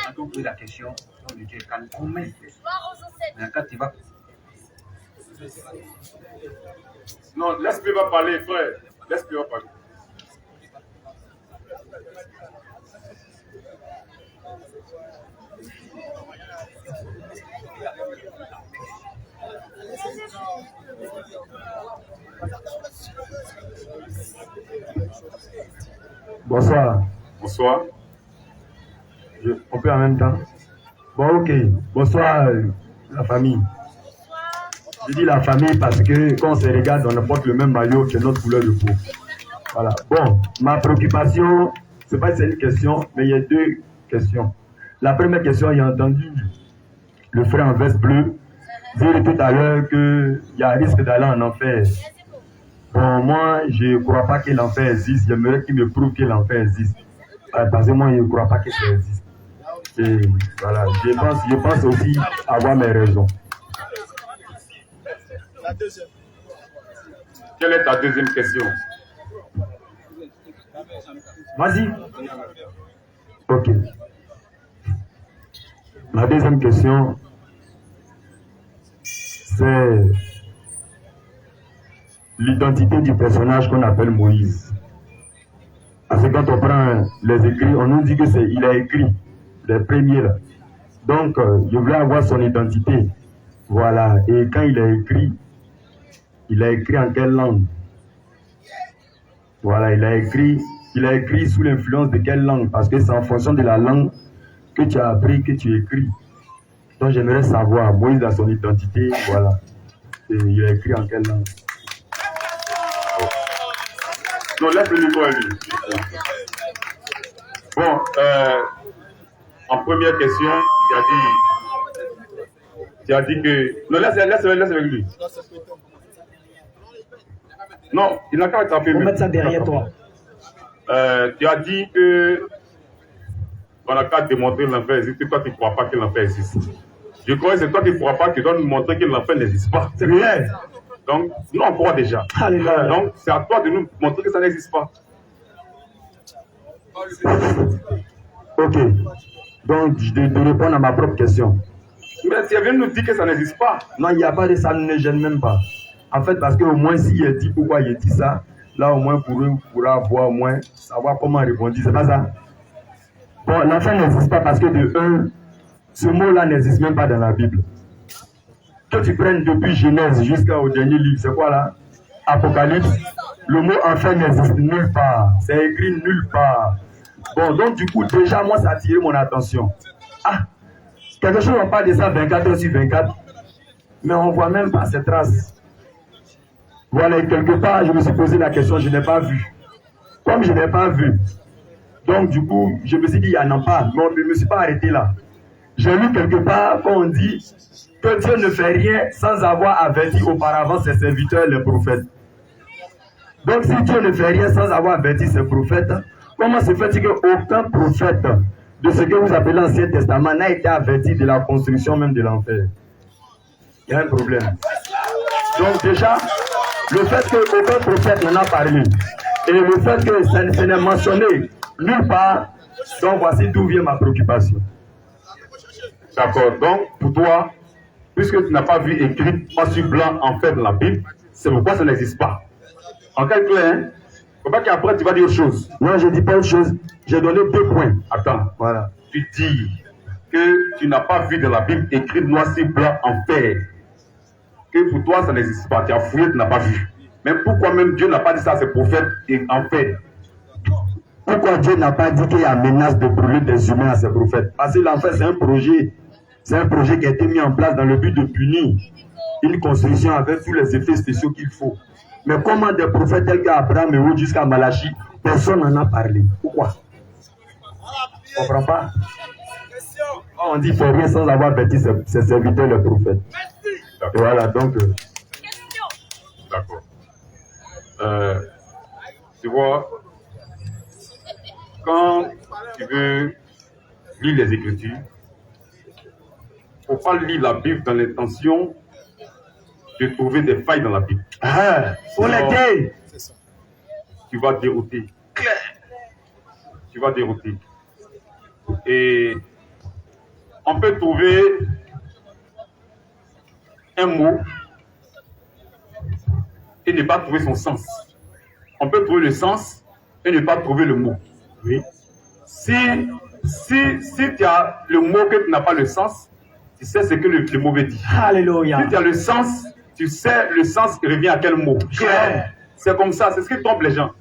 Quand on pose la question, on lui dit comment il fait. Mais quand tu vas. Non, laisse-le pas parler, frère. Laisse-le pas parler. Bonsoir. Bonsoir. On peut en même temps. Bon, ok. Bonsoir, la famille. Je dis la famille parce que quand on se regarde, on porte le même maillot que notre couleur de peau. Voilà. Bon, ma préoccupation, c'est pas une question, mais il y a deux questions. La première question, il y a entendu le frère en veste bleue dire tout à l'heure qu'il y a un risque d'aller en enfer. Bon, moi, je ne crois pas que l'enfer existe. J'aimerais qu'il me prouve que l'enfer existe. Parce que moi, je ne crois pas que ça existe. Et voilà, je pense aussi avoir mes raisons. Quelle est ta deuxième question? Vas-y. Ok. Ma deuxième question, c'est l'identité du personnage qu'on appelle Moïse. Parce que quand on prend les écrits, on nous dit que il a écrit les premiers là. Donc, je voulais avoir son identité. Voilà. Et quand il a écrit en quelle langue? Voilà, il a écrit sous l'influence de quelle langue? Parce que c'est en fonction de la langue que tu as appris que tu écris. Donc, j'aimerais savoir, Moïse a son identité, voilà. Et il a écrit en quelle langue? Non, laisse le micro à lui. Bon, en première question, tu as dit que... Non, laisse avec lui. Non, il n'a qu'à attraper. On va mettre ça derrière toi. Tu as dit que on n'a qu'à démontrer l'enfer existe, toi tu ne crois pas que l'enfer existe. Je crois que c'est toi qui ne crois pas, qui dois nous montrer que l'enfer n'existe pas. C'est vrai. Donc, nous on croit déjà. Alléluia. Donc, c'est à toi de nous montrer que ça n'existe pas. Ok. Donc, de répondre à ma propre question. Mais si elle vient nous dire que ça n'existe pas. Non, il n'y a pas de ça, ne me gêne même pas. En fait, parce qu'au moins, s'il dit pourquoi il dit ça, là, au moins, on pourra voir, au moins, savoir comment répondre. C'est pas ça? Bon, l'enfer n'existe pas parce que de un, ce mot-là n'existe même pas dans la Bible. Que tu prennes depuis Genèse jusqu'au dernier livre, c'est quoi là? Apocalypse. Le mot enfer n'existe nulle part. C'est écrit nulle part. Bon, donc du coup, déjà, moi, ça a attiré mon attention. Ah, quelque chose, on parle de ça 24 heures sur 24, mais on ne voit même pas ces traces. Voilà, et quelque part, je me suis posé la question, je n'ai pas vu. Comme je n'ai pas vu, donc du coup, je me suis dit, il y en a pas, mais je ne me suis pas arrêté là. J'ai lu quelque part qu'on dit que Dieu ne fait rien sans avoir averti auparavant ses serviteurs, les prophètes. Donc si Dieu ne fait rien sans avoir averti ses prophètes, comment se fait-il qu'aucun prophète de ce que vous appelez l'Ancien Testament n'a été averti de la construction même de l'enfer? Il y a un problème. Donc déjà, le fait qu'aucun prophète n'en a parlé, et le fait que ça n'est mentionné nulle part, donc voici d'où vient ma préoccupation. D'accord. Donc, pour toi, puisque tu n'as pas vu écrit noir sur blanc en fait dans la Bible, c'est pourquoi ça n'existe pas. En quelque sorte, hein? Faut pas qu'après tu vas dire autre chose. Non, je ne dis pas autre chose. J'ai donné 2 points. Attends. Voilà. Tu dis que tu n'as pas vu dans la Bible écrit noir sur blanc en fer. Que pour toi, ça n'existe pas. Tu as fouillé, tu n'as pas vu. Mais pourquoi même Dieu n'a pas dit ça à ses prophètes en fer? Pourquoi Dieu n'a pas dit qu'il y a menace de brûler des humains à ses prophètes? Parce que l'enfer, c'est un projet. C'est un projet qui a été mis en place dans le but de punir une construction avec tous les effets spéciaux qu'il faut. Mais comment des prophètes tels qu'Abraham et Ruth jusqu'à Malachi, personne n'en a parlé? Pourquoi? On ne comprend pas. On dit qu'il ne faut rien sans avoir averti ses serviteurs, les prophètes. Et voilà, donc... D'accord. Tu vois, quand tu veux lire les Écritures, il ne faut pas lire la Bible dans l'intention de trouver des failles dans la Bible. Pour les gays. Tu vas dérouter. tu vas dérouter. Et on peut trouver un mot et ne pas trouver son sens. On peut trouver le sens et ne pas trouver le mot. Oui. Si tu as le mot que tu n'as pas le sens, tu sais ce que le mot veut dire. Alléluia. Si tu as le sens, tu sais le sens revient à quel mot. C'est comme ça, c'est ce qui trompe les gens.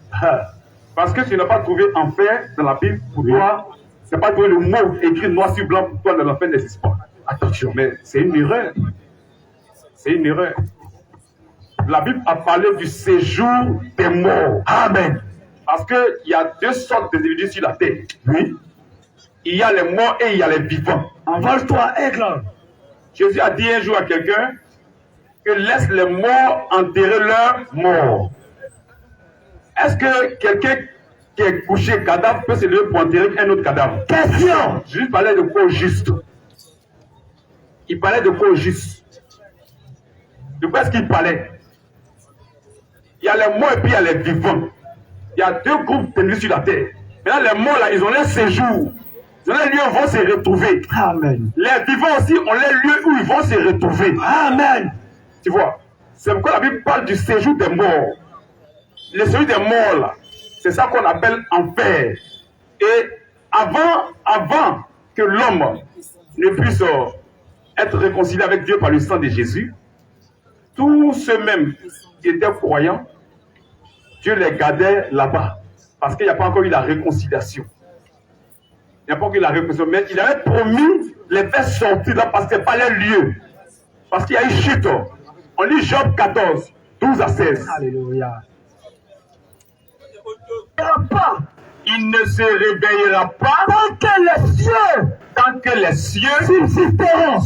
Parce que tu n'as pas trouvé enfer dans la Bible, pour toi, c'est pas trouvé le mot écrit noir sur blanc, pour toi, dans l'enfer n'existe pas. Attention, mais c'est une erreur. C'est une erreur. La Bible a parlé du séjour des morts. Amen. Parce qu'il y a deux sortes d'individus sur la terre. Oui. Il y a les morts et il y a les vivants. Envole-toi, aigle. Jésus a dit un jour à quelqu'un que laisse les morts enterrer leurs morts. Est-ce que quelqu'un qui est couché cadavre peut se lever pour enterrer un autre cadavre? Question. Jésus parlait de quoi au juste? Il parlait de quoi au juste? De quoi est-ce qu'il parlait? Il y a les morts et puis il y a les vivants. Il y a deux groupes tenus sur la terre. Maintenant, les morts là, ils ont leur séjour. Ils ont les lieux où ils vont se retrouver. Amen. Les vivants aussi ont les lieux où ils vont se retrouver. Amen. Tu vois, c'est pourquoi la Bible parle du séjour des morts. Le séjour des morts là, c'est ça qu'on appelle enfer. Et avant que l'homme ne puisse être réconcilié avec Dieu par le sang de Jésus, tous ceux-mêmes qui étaient croyants, Dieu les gardait là-bas. Parce qu'il n'y a pas encore eu la réconciliation. Il n'y a pas encore eu la réconciliation. Mais il avait promis les faire sortir là parce que ce n'est pas leur lieu. Parce qu'il y a eu chute. On lit Job 14, 12 à 16. Alléluia. Il ne se réveillera pas tant que les cieux subsisteront.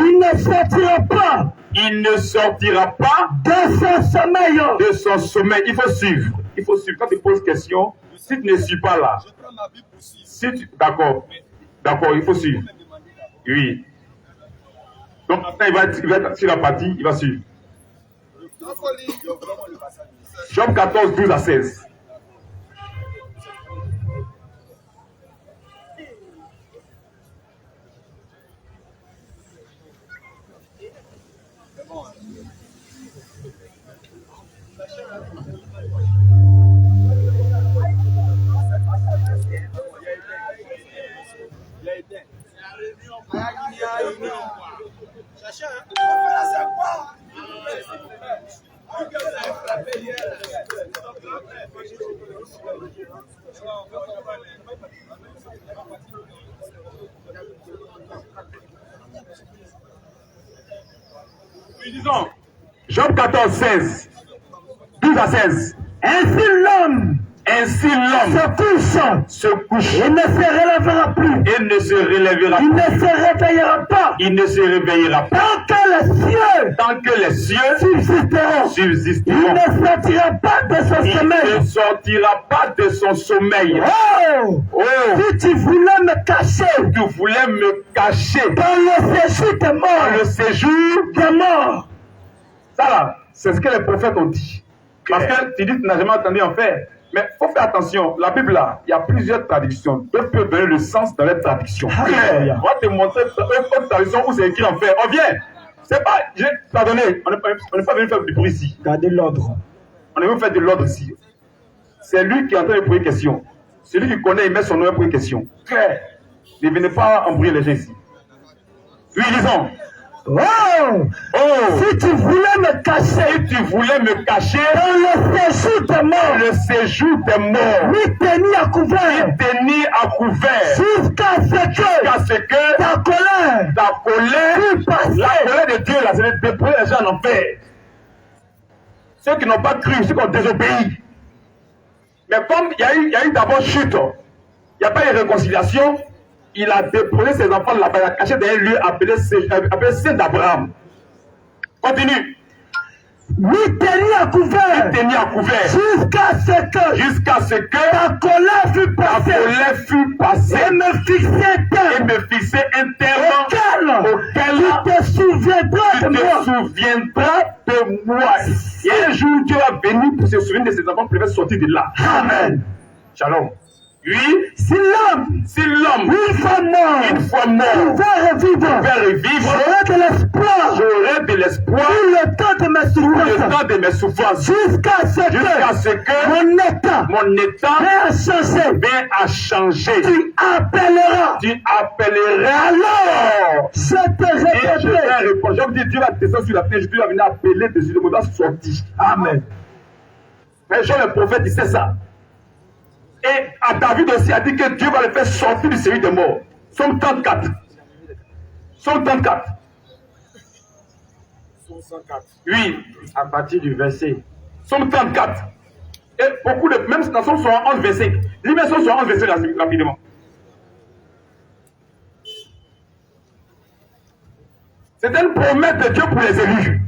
Il ne sortira pas. Il ne sortira pas de son sommeil. De son sommeil. Il faut suivre. Il faut suivre. Quand tu poses question, si tu ne suis pas là, si tu... D'accord, il faut suivre. Oui. Donc maintenant, il va être sur la partie, il va suivre. Job 14, 12 à 16. Disons, Job 14, 16, 12 à 16. Ainsi l'homme se couche. Il ne se relèvera plus. Il ne se relèvera Il ne se réveillera pas. Il ne se réveillera pas. Tant que les cieux subsisteront. Il ne sortira pas de son sommeil. Il ne sortira pas de son sommeil. Oh. Si tu voulais me cacher. Dans le séjour des morts. Le séjour des morts. Ça là, c'est ce que les prophètes ont dit. Parce que tu dis que tu n'as jamais entendu en faire. Mais il faut faire attention. La Bible là, il y a plusieurs traductions. Dieu peut donner le sens dans les traductions. On va te montrer une traduction où c'est écrit en fait. On vient. C'est pas. Pardonnez, on n'est pas venu faire du bruit ici. Gardez l'ordre. On est venu faire de l'ordre ici. C'est lui qui est en train de poser une question. Celui qui connaît, il met son nom pour une question. Claire. Ne venez pas embrouiller les gens ici. Oui, disons. Si tu voulais me cacher, dans le séjour des morts, oui, tenir à couvert, jusqu'à ce que ta colère, la colère de Dieu, là, c'est de déployer les gens en enfer. Ceux qui n'ont pas cru, ceux qui ont désobéi. Mais comme il y a eu d'abord chute, il n'y a pas eu réconciliation. Il a déposé ses enfants là-bas, il a caché dans un lieu appelé Saint d'Abraham. Continue. Oui, tenir à couvert. Jusqu'à ce que ta colère fut passée. Et me fixer un terme auquel tu te souviendras de moi. Et un jour, Dieu va venir pour se souvenir de ses enfants pour les sortir de là. Amen. Shalom. Oui. Si l'homme, une fois mort, va revivre, j'aurai de l'espoir pour le temps de mes souffrances, jusqu'à ce que mon état vient à changer. Tu appelleras. Alors, je te répondrai. Je vous dis, Dieu va descendre sur la terre, Dieu va venir appeler dessus, le mot va sortir. Amen. Mais Jean le prophète, il sait ça. Et à David aussi a dit que Dieu va le faire sortir du série des morts. Somme 34. Somme 34. Oui. À partir du verset. Somme 34. Et beaucoup de. Même dans Somme 11, verset. Lis même Somme 11, verset rapidement. C'est une promesse de Dieu pour les élus.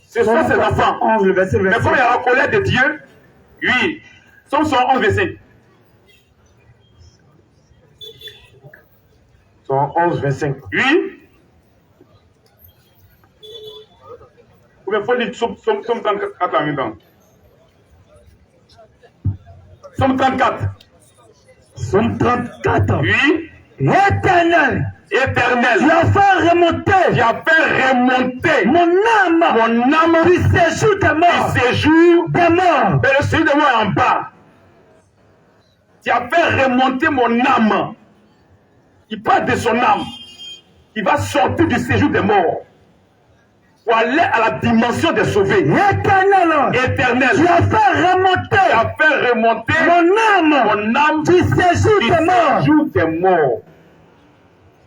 Ce sont ses enfants. 11, le verset. Mais comme il y a la colère de Dieu, oui. Somme 11, verset. 11, 25. Oui. Ou bien il faut lire Somme 34 en même temps. Somme 34. Somme 34. Oui. Éternel. Tu as fait remonter mon âme du séjour des morts. Mais le séjour des morts est en bas. Tu as fait remonter mon âme. Il parle de son âme. Il va sortir du séjour des morts pour aller à la dimension des sauvés. Éternel. Tu as fait remonter mon âme du séjour des morts.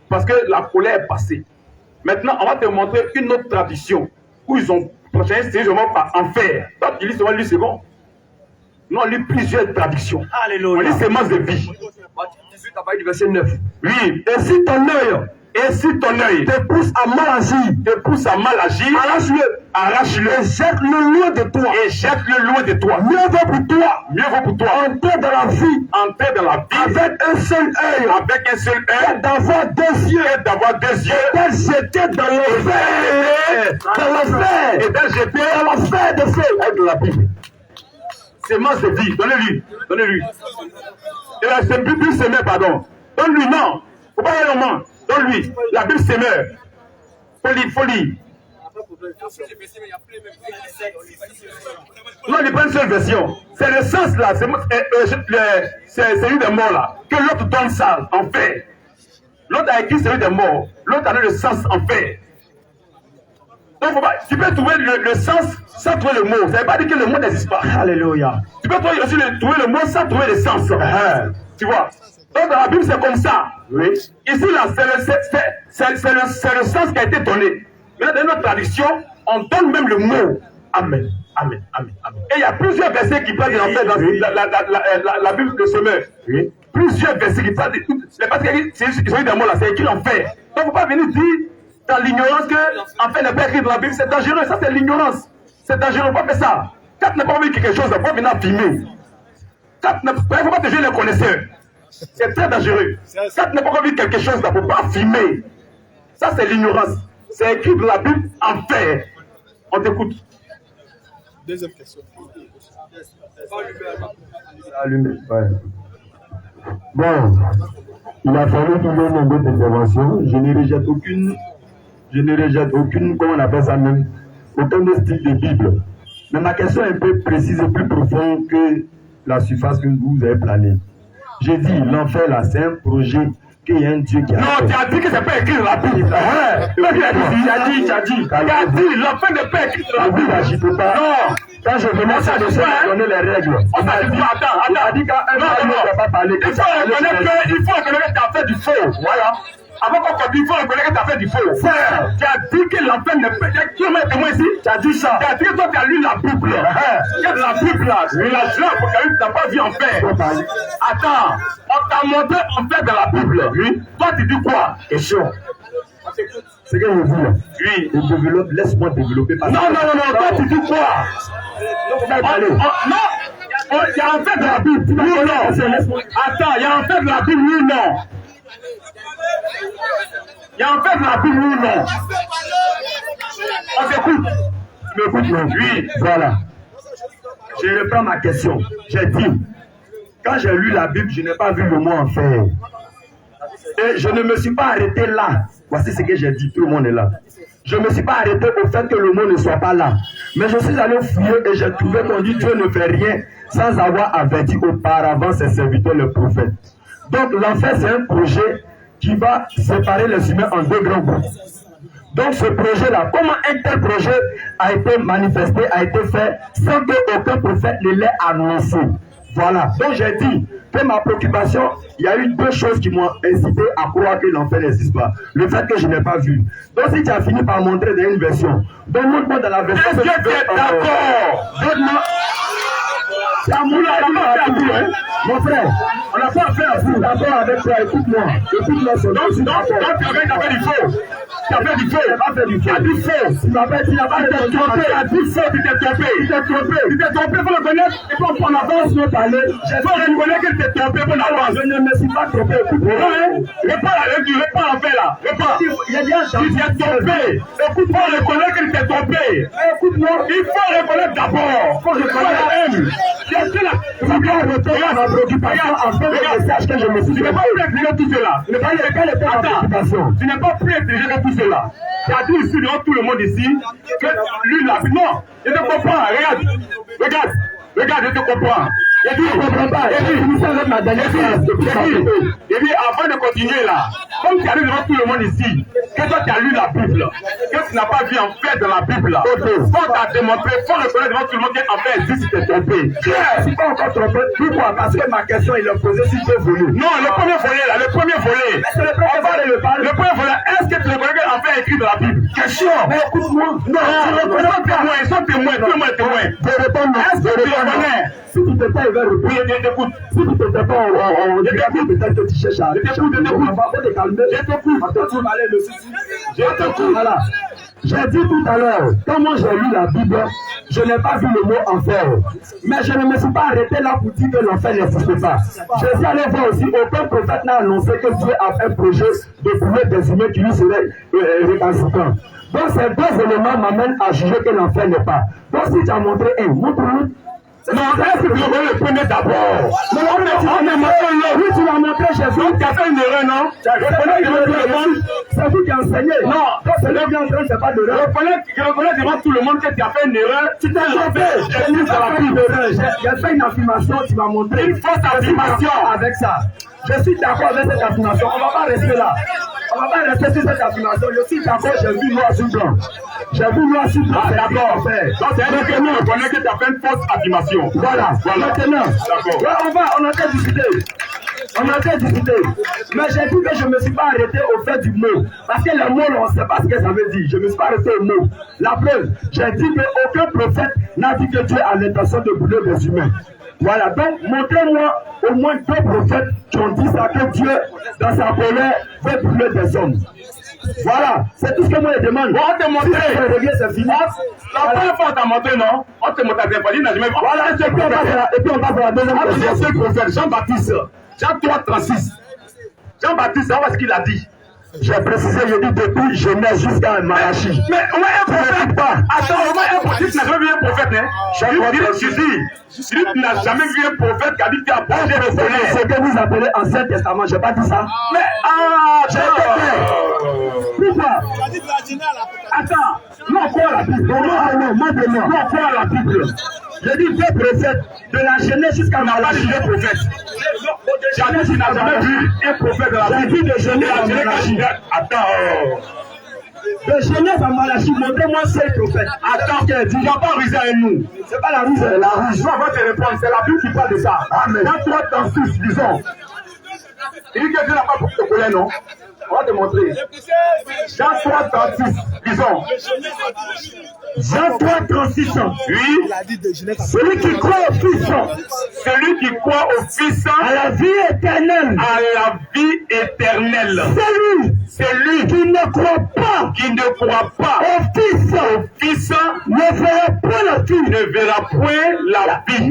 Parce que la colère est passée. Maintenant, on va te montrer une autre tradition où ils ont prochain séjour par enfer. Toi, tu lis seulement lui second. Nous, on lit plusieurs traductions. Alléluia. On lit sémence de vie. 18 à partir du verset 9. Oui. Et si ton œil te pousse à mal agir, arrache-le. Et jette-le loin de toi. Mieux vaut pour toi. Entrer dans la vie. Avec un seul œil. Et d'avoir deux yeux. D'être jeté dans l'enfer. Et d'être jeté dans l'enfer de feu. Avec de la Bible. Sémence de vie. Donnez-lui. Et là, c'est Bible sémeur, pardon. Donne-lui, non. Faut pas y aller au monde. Donne-lui. La Bible sémeur. Folie. Non, il n'est pas une seule version. C'est le sens là. C'est celui des morts là. Que l'autre donne ça en fait. L'autre a écrit celui des morts. L'autre a donné le sens en fait. Donc, tu peux trouver le sens sans trouver le mot. Ça ne veut pas dire que le mot n'existe pas. Alléluia. Tu peux aussi trouver le mot sans trouver le sens. Tu vois. Donc dans la Bible c'est comme ça. Oui. Ici là c'est le sens qui a été donné. Mais dans notre traduction, on donne même le mot. Amen. Et il y a plusieurs versets qui parlent en fait dans la Bible de semeur. Oui. Plusieurs versets qui parlent c'est des mots là, c'est écrit en fait. Donc il ne faut pas venir dire dans l'ignorance que en fait n'est pas écrit dans la Bible, c'est dangereux. Ça c'est l'ignorance. C'est dangereux, on ne peut pas faire ça. Quand tu n'as pas envie de quelque chose, il faut venir filmer. Il ne faut pas te jouer les connaisseurs. C'est très dangereux. Quand tu n'as pas envie de quelque chose, il ne faut pas filmer. Ça c'est l'ignorance. C'est écrit dans la Bible en fait. On t'écoute. Deuxième question. Ouais. Bon, il a fallu qu'il y ait une autre intervention. Je ne rejette aucune, comment on appelle ça même, aucun style de Bible. Mais ma question est un peu précise et plus profonde que la surface que vous avez planée. J'ai dit, l'enfer là, c'est un projet qu'il y a un Dieu qui a. Non, tu as dit que c'est pas écrit dans la Bible. Tu as dit, l'enfer n'est pas écrit dans la Bible. Je ne peux pas. Non. Quand je commence à donner les règles, on m'a dit, attends. On a dit qu'un ne peut pas parler. Il faut reconnaître que tu as fait du faux. Voilà. Avant qu'on continue, il faut reconnaître que tu as fait du faux. Frère, tu as dit que l'enfer n'est pas. Qui m'a témoin ici? Tu as dit ça. Tu as dit que toi, tu as lu la Bible. Il y a de la Bible là. Il a joué Apocalypse, tu n'as pas vu enfer. Attends, on t'a montré enfer dans la Bible. Oui. Toi, tu dis quoi? Question. C'est que je dis là. Oui. Laisse-moi développer. Non. Toi, tu dis quoi? Non. Il y a enfer dans la Bible. Oui ou non? Attends, il y a enfer dans la Bible, oui ou non? Il y a enfer dans la Bible, oui ou non? On s'écoute. Tu m'écoutes? Oui. Voilà. Je reprends ma question. J'ai dit, quand j'ai lu la Bible, je n'ai pas vu le mot enfer. Et je ne me suis pas arrêté là. Voici ce que j'ai dit, tout le monde est là. Je ne me suis pas arrêté au fait que le mot ne soit pas là. Mais je suis allé fouiller et j'ai trouvé qu'on dit Dieu ne fait rien sans avoir averti auparavant ses serviteurs, les prophètes. Donc l'enfer, c'est un projet qui va séparer les humains en deux grands groupes. Donc ce projet-là, comment un tel projet a été manifesté, a été fait sans qu'aucun prophète ne l'ait annoncé. Voilà. Donc j'ai dit que ma préoccupation, il y a eu deux choses qui m'ont incité à croire que l'enfer n'existe pas. Le fait que je n'ai pas vu. Donc si tu as fini par montrer dans une version, donc montre-moi dans la version. Est-ce que tu es d'accord? Donne-moi. C'est à mon frère, on n'a pas affaire à vous. D'accord avec toi, écoute-moi. Écoute-moi, donc tu avais du faux. Tu avais du faux. Tu n'as pas fait du faux. Tu as dit faux. Tu n'as pas dit trompé. Tu as dit faux, tu t'es trompé. Tu t'es trompé. Tu t'es trompé, il faut le connaître. Et puis on prend l'avance, notre année. J'espère que tu connais que tu t'es trompé pour l'avance. Je ne me suis pas trompé. Écoute-moi. Réponds en fait là. Réponds. Il y a bien tu t'es trompé. Écoute-moi, reconnaître que tu t'es trompé. Écoute-moi. Il faut reconnaître d'abord. Il faut reconnaître. Tu dois retourner ma préoccupation en fait le message que je me suis dit. Tu n'es pas plus intelligent que tout cela. Tu n'es pas plus intelligent que tout cela. Tu as dit ici devant tout le monde ici que lui là. Non, je te comprends. Regarde, je te comprends. Je dis, je ne comprends pas. Je dis, avec ma dernière phrase. Je dis, avant de continuer là, comme tu as dit devant tout le monde ici, que toi tu as lu la Bible, que tu n'as pas vu en fait dans la Bible là, faut t'a démontré, faut reconnaître devant tout le monde qu'en fait existe, tu t'es trompé. Je ne suis pas encore trompé. Pourquoi? Parce que ma question, il est posée si tu veux voler. Non, le premier volet là, le premier volet. C'est le premier volet, le premier volet, est-ce que tu reconnais qu'en fait écrit dans la Bible? Question. Mais écoute-moi. Non, tu reconnais, ils sont témoins, tout le monde est témoin. Je réponds non. Est-ce que tu reconnais? Si tu t'étais pas, il va répondre. Je t'écoute. Si tu t'étais pas, on dirait peut-être que tu cherches à. Je t'écoute. On va faire des calmer. Je t'écoute. Je t'écoute. Voilà. J'ai dit tout à l'heure, quand moi j'ai lu la Bible, je n'ai pas vu le mot enfer. Mais je ne me suis pas arrêté là pour dire que l'enfer n'existe pas. Je suis allé voir aussi, aucun prophète n'a annoncé que Dieu a un projet de brûler des humains qui lui seraient récalcitrants. Donc ces deux éléments m'amènent à juger que l'enfer n'est pas. Donc si tu as montré un, montre-le. Non, est-ce que tu veux le premier d'abord? Mais oui, tu l'as montré chez vous. Tu as fait une erreur, non? C'est vous qui enseignez. Non, quand c'est le bien en train, c'est pas de l'erreur. Je reconnais devant tout le monde que tu as fait une erreur. Tu t'es trompé. J'ai fait une affirmation, tu m'as montré. Une fausse affirmation. Avec ça. Je suis d'accord avec cette affirmation. On ne va pas rester là. On ne va pas rester sur cette affirmation. Je suis d'accord, j'ai vu noir sur blanc. J'ai vu noir sur blanc. Ah, d'accord. Donc, c'est un que nous reconnaissons que tu as fait une fausse affirmation. Voilà. Maintenant, d'accord. on a qu'à discuter. Mais j'ai dit que je ne me suis pas arrêté au fait du mot. Parce que les mots, on ne sait pas ce que ça veut dire. Je ne me suis pas arrêté au mot. La preuve, j'ai dit qu'aucun prophète n'a dit que Dieu a l'intention de brûler des humains. Voilà, donc montrez-moi au moins deux prophètes qui ont dit ça, que Dieu, dans sa colère, veut brûler des hommes. Voilà, c'est tout ce que moi je demande. On te montre. C'est fini. La première fois on t'a montré, non? On te montre à des fois, il n'a jamais vu. Voilà, et puis on passe à la deuxième question. C'est le prophète Jean-Baptiste, Jean 3:36. Jean-Baptiste, on voit ce qu'il a dit. J'ai précisé, je dis depuis Genèse jusqu'à Malachie. Mais on a un prophète pas. Attends, on a un prophète, tu n'as jamais vu un prophète, hein? Tu n'as jamais vu un prophète qui a dit qu'il a apporté le soleil. C'est que vous appelez Ancien Testament, je n'ai pas dit ça. Mais, j'ai été pourquoi? Attends, non, quoi la Bible? Non, maintenant, non, quoi la Bible? Je dis deux prophètes, de la Genèse jusqu'à Malachie. Deux prophètes. Jamais tu n'as jamais vu un prophète de la Bible. J'ai vu de Genèse à Malachie. Attends. De Genèse à Malachie, montrez-moi ces prophètes. Attends, tu n'as pas rusé avec nous. C'est pas la ruse, c'est la ruse. Je vais te répondre, c'est la Bible qui parle de ça. Amen. Dans 3:36, disons. Il dit que Dieu n'a pas pour te coller, non? On va te montrer. Jean 3:36, disons. Jean 3:36. Oui. Celui qui croit au Fils. Celui qui croit au Fils. À la vie éternelle. À la vie éternelle. Celui qui ne croit pas. Qui ne croit pas au Fils. Au Fils. Ne verra point la vie. Ne verra point la vie.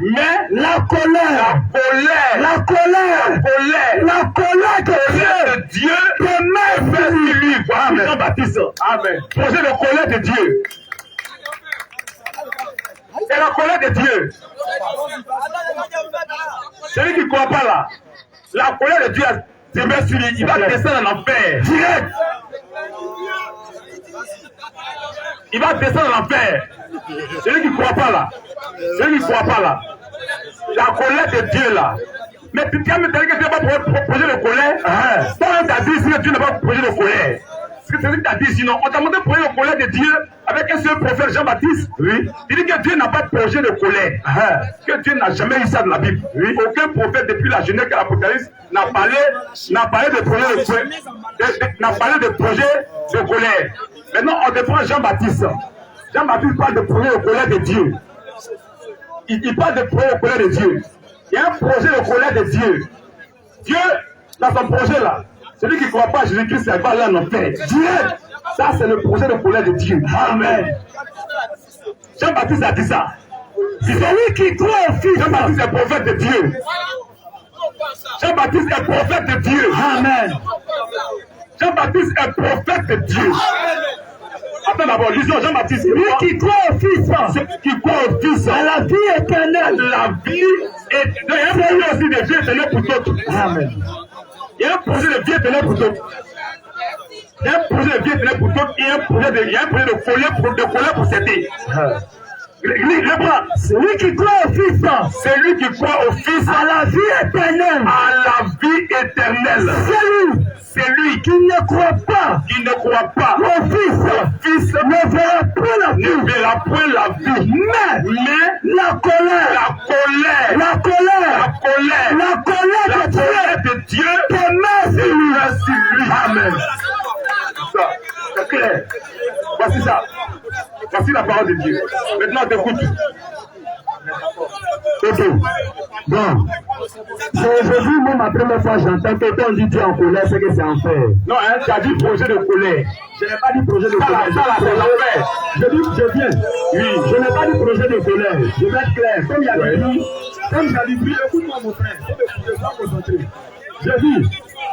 Mais la colère. La colère de Dieu demeure sur lui. Amen. Jean-Baptiste. Amen. Projet de colère de Dieu. C'est la colère de Dieu. Celui qui ne croit pas là, la colère de Dieu demeure sur lui. Il va descendre en enfer. Direct. Il va descendre en enfer. Celui qui ne croit pas là. Celui qui ne croit pas là. La colère de Dieu là. Mais tu tiens me dire que Dieu va projet de colère. Toi, tu as dit que Dieu n'a pas projet de colère. C'est ce que tu as dit, sinon, on t'a montré projet de colère de Dieu avec un seul prophète Jean-Baptiste. Oui. Il dit que Dieu n'a pas de projet de colère. Que Dieu n'a jamais eu ça dans la Bible. Oui. Aucun prophète depuis la Genèse à l'Apocalypse n'a parlé de projet de colère. N'a parlé de projet de colère. Maintenant, on défend Jean-Baptiste. Jean-Baptiste parle de projet de colère de Dieu. Il parle de projet de colère de Dieu. Il y a un projet de colère de Dieu. Dieu, dans son projet là, celui qui ne croit pas à Jésus-Christ, il va aller en enfer. Dieu, ça c'est le projet de colère de Dieu. Amen. Jean-Baptiste a dit ça. C'est celui qui croit au Fils. Jean-Baptiste est prophète de Dieu. Jean-Baptiste est prophète de Dieu. Amen. Jean-Baptiste est prophète de Dieu. Attends d'abord, lisons Jean-Baptiste. Lui qui croit au Fils, qui croit au Fils, à la vie éternelle. La vie éternelle. Il y a un projet aussi de vie éternelle pour d'autres. Amen. Il y a un projet de vie éternelle pour d'autres. Il y a un projet de vie éternelle pour d'autres. Il y a un projet de colère pour certains. Celui qui croit au Fils, celui qui croit au Fils, à la vie éternelle, à la vie éternelle. C'est lui qui ne croit pas, au Fils, ne verra point la vie, mais la colère de Dieu demeure sur lui. Amen. Ça, c'est clair. Voici ça. Voici la parole de Dieu. Maintenant, t'écoutes. Ok. Bon. C'est aujourd'hui, moi, ma première fois, j'entends que quand on dit Dieu en colère, c'est que c'est enfer. Non, hein, tu as dit projet de colère. Je n'ai pas dit projet de colère. Je viens. Oui. Je n'ai pas dit projet de colère. Je vais être clair. Comme il y a dit, comme j'ai dit, écoute-moi, mon frère. Je dois me concentrer. Je dis,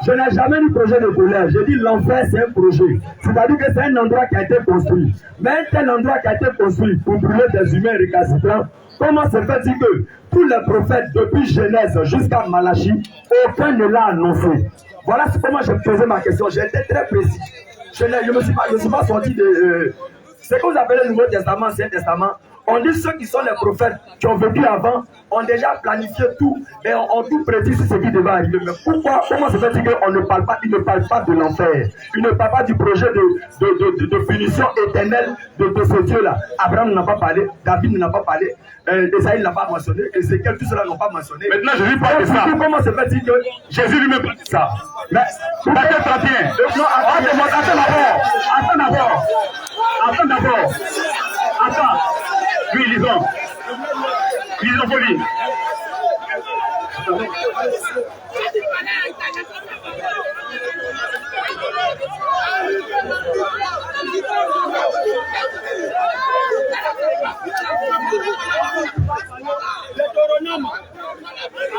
je n'ai jamais dit projet de colère. Je dis l'enfer, c'est un projet. C'est-à-dire que c'est un endroit qui a été construit. Mais un tel endroit qui a été construit pour brûler des humains récalcitrants, comment se fait-il que tous les prophètes, depuis Genèse jusqu'à Malachie, aucun ne l'a annoncé? Voilà comment je me posais ma question. J'étais très précis. Je ne me suis pas sorti de... ce que vous appelez le Nouveau Testament, Ancien Testament. On dit ceux qui sont les prophètes qui ont vécu avant ont déjà planifié tout et ont tout prédit sur ce qui devait arriver. Mais pourquoi, comment se fait-il qu'on ne parle pas, il ne parle pas de l'enfer, il ne parle pas du projet de punition éternelle de ce Dieu-là. Abraham n'a pas parlé, David n'a pas parlé, Esaïe n'a pas mentionné, Ézéchiel, tout cela n'ont pas mentionné. Maintenant, Jésus parle de ça. Comment se fait-il que Jésus lui-même parle de ça? Mais, Matthieu 31. Non, attends d'abord. Attends. Oui, lisons. Lisons, faut lire.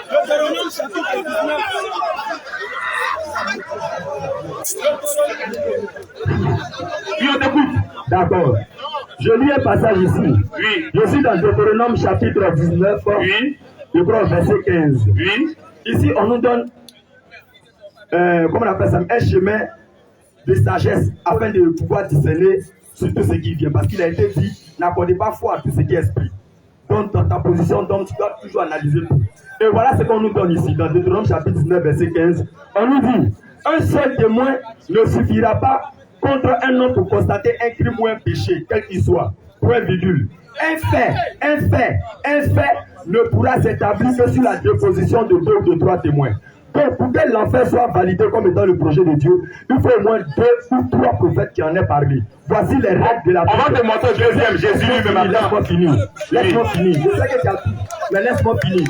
Deutéronome chapitre 19. Oui, on t'écoute. D'accord. Je lis un passage ici. Oui. Je suis dans Deutéronome chapitre 19. Oui. Je crois au verset 15. Oui. Ici, on nous donne, comment on appelle ça, un chemin de sagesse afin de pouvoir discerner sur tout ce qui vient. Parce qu'il a été dit, n'accordez pas foi à tout ce qui est esprit. Donc, dans ta position d'homme, tu dois toujours analyser tout. Et voilà ce qu'on nous donne ici, dans Deutéronome chapitre 19, verset 15. On nous dit, un seul témoin ne suffira pas contre un homme pour constater un crime ou un péché, quel qu'il soit. Point virgule. Un fait ne pourra s'établir que sur la déposition de 2 ou de 3 témoins. Donc, pour que l'enfer soit validé comme étant le projet de Dieu, il faut au moins 2 ou 3 prophètes qui en aient parlé. Voici les règles de la Bible. On va te montrer le deuxième, Jésus lui-même. Laisse-moi finir. Laisse-moi finir. Je sais que tu as tout, mais laisse-moi finir.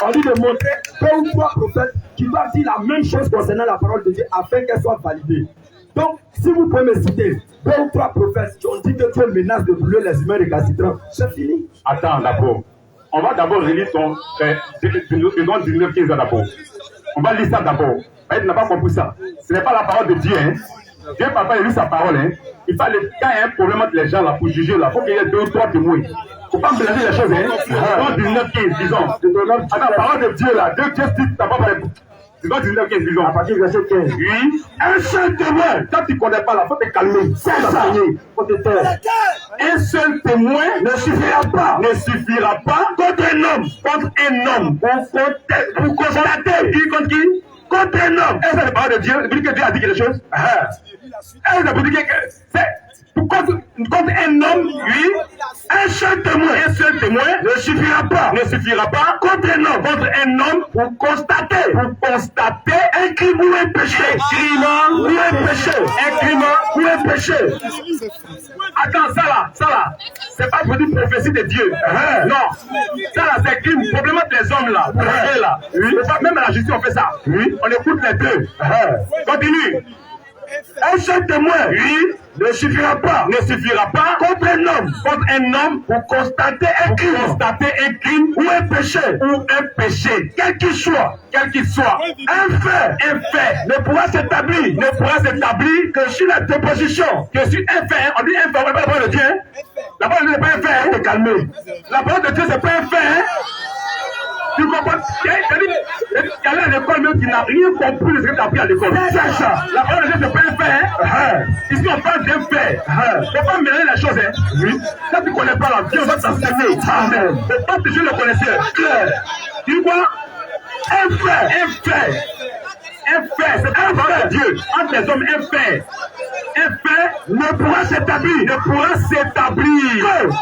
On dit de montrer 2 ou 3 prophètes qui doivent dire la même chose concernant la parole de Dieu afin qu'elle soit validée. Donc, si vous pouvez me citer 2 ou 3 prophètes qui ont dit que Dieu menace de brûler les humains récalcitrants, c'est fini. Attends, d'abord. On va d'abord relire ton 19-15 d'abord. On va lire ça d'abord. Tu n'as pas compris ça. Ce n'est pas la parole de Dieu. Hein. Dieu n'a pas lu sa parole. Hein. Il fallait, quand il y a un problème entre les gens là, pour juger, il faut qu'il y ait 2 ou 3 témoins. Faut pas mélanger les choses, hein. 19-15, disons. Attends, la parole de Dieu là, Dieu dit, t'as pas parlé. Disons 19-15, disons. À partir du verset 15. Oui. Un seul témoin. Quand tu ne connais pas là, faut te calmer. C'est ça. Faut te taire. Un seul témoin ne suffira pas. Ne suffira pas contre un homme. Contre un homme. Pour constater. Qui contre qui? Contre un homme. Est-ce que c'est la parole de Dieu? Vous dites que Dieu a dit quelque chose? Est-ce que vous dites que c'est contre un homme, oui, un seul témoin ne suffira pas contre un homme pour constater un crime ou un péché. Un péché. Attends, ça là, c'est pas pour dire prophétie de Dieu. Non, ça là, c'est crime, probablement les hommes là, oui. Même à la justice on fait ça. Oui. On écoute les deux. Continue. Un seul témoin, oui, ne suffira pas contre un homme pour constater un crime ou un péché, quel qu'il soit. Un fait ne pourra s'établir que sur la déposition, que sur un fait, on dit un fait, on ne va pas le dire. La parole de Dieu n'est pas un fait, t'es calmé. La parole de Dieu c'est pas un fait. Tu comprends? Il y a à l'école même qui n'a rien compris de ce que tu as appris à l'école. C'est ça. La parole de Dieu, c'est pas un fait. Ici, on parle d'un fait. Il ne faut pas mélanger les choses. Oui. Quand tu ne connais pas la vie, on va t'enseigner. Amen. Mais pas que je le connaissais. Clair. Tu vois? Un fait, c'est un parole de Dieu. Entre les hommes, un fait ne pourra s'établir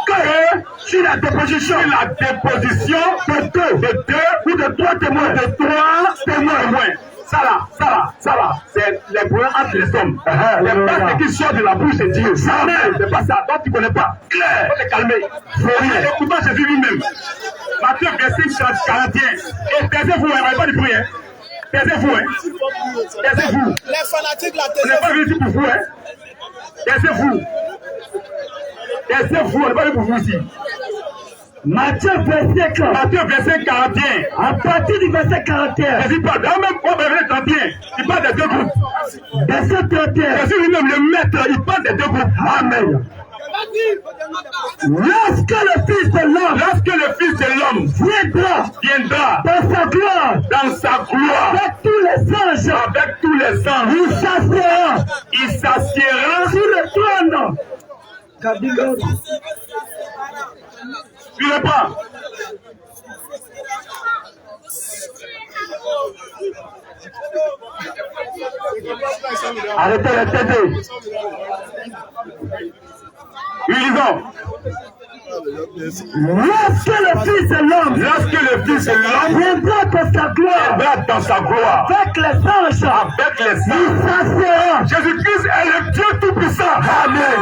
que sur la déposition de deux ou de trois témoins. Ça là, c'est les problèmes entre les hommes. Les passes qui sortent de la bouche de Dieu. C'est pas ça. Donc tu ne connais pas. Claire. Faut te calmer. Écoutons Jésus lui-même. Matthieu verset 41. Et taisez-vous, on va pas du bruit. Taisez-vous. Les fanatiques la on n'est pas venu ici pour vous. Taisez-vous, on n'est pas venu pour vous ici. Matthieu verset 41. À partir du verset 41. Jésus parle. Dans même verset 31. Il parle des deux groupes. Verset 31. Jésus lui-même, le maître, il parle des deux groupes. Amen. Lorsque le Fils de l'homme viendra dans sa gloire avec tous les anges, il s'assiera sur le trône. Tu ne pas. Arrêtez la tête. Lisons. Lorsque le Fils de l'homme viendra dans sa gloire, avec les anges, Jésus-Christ est le Dieu Tout-Puissant. Amen.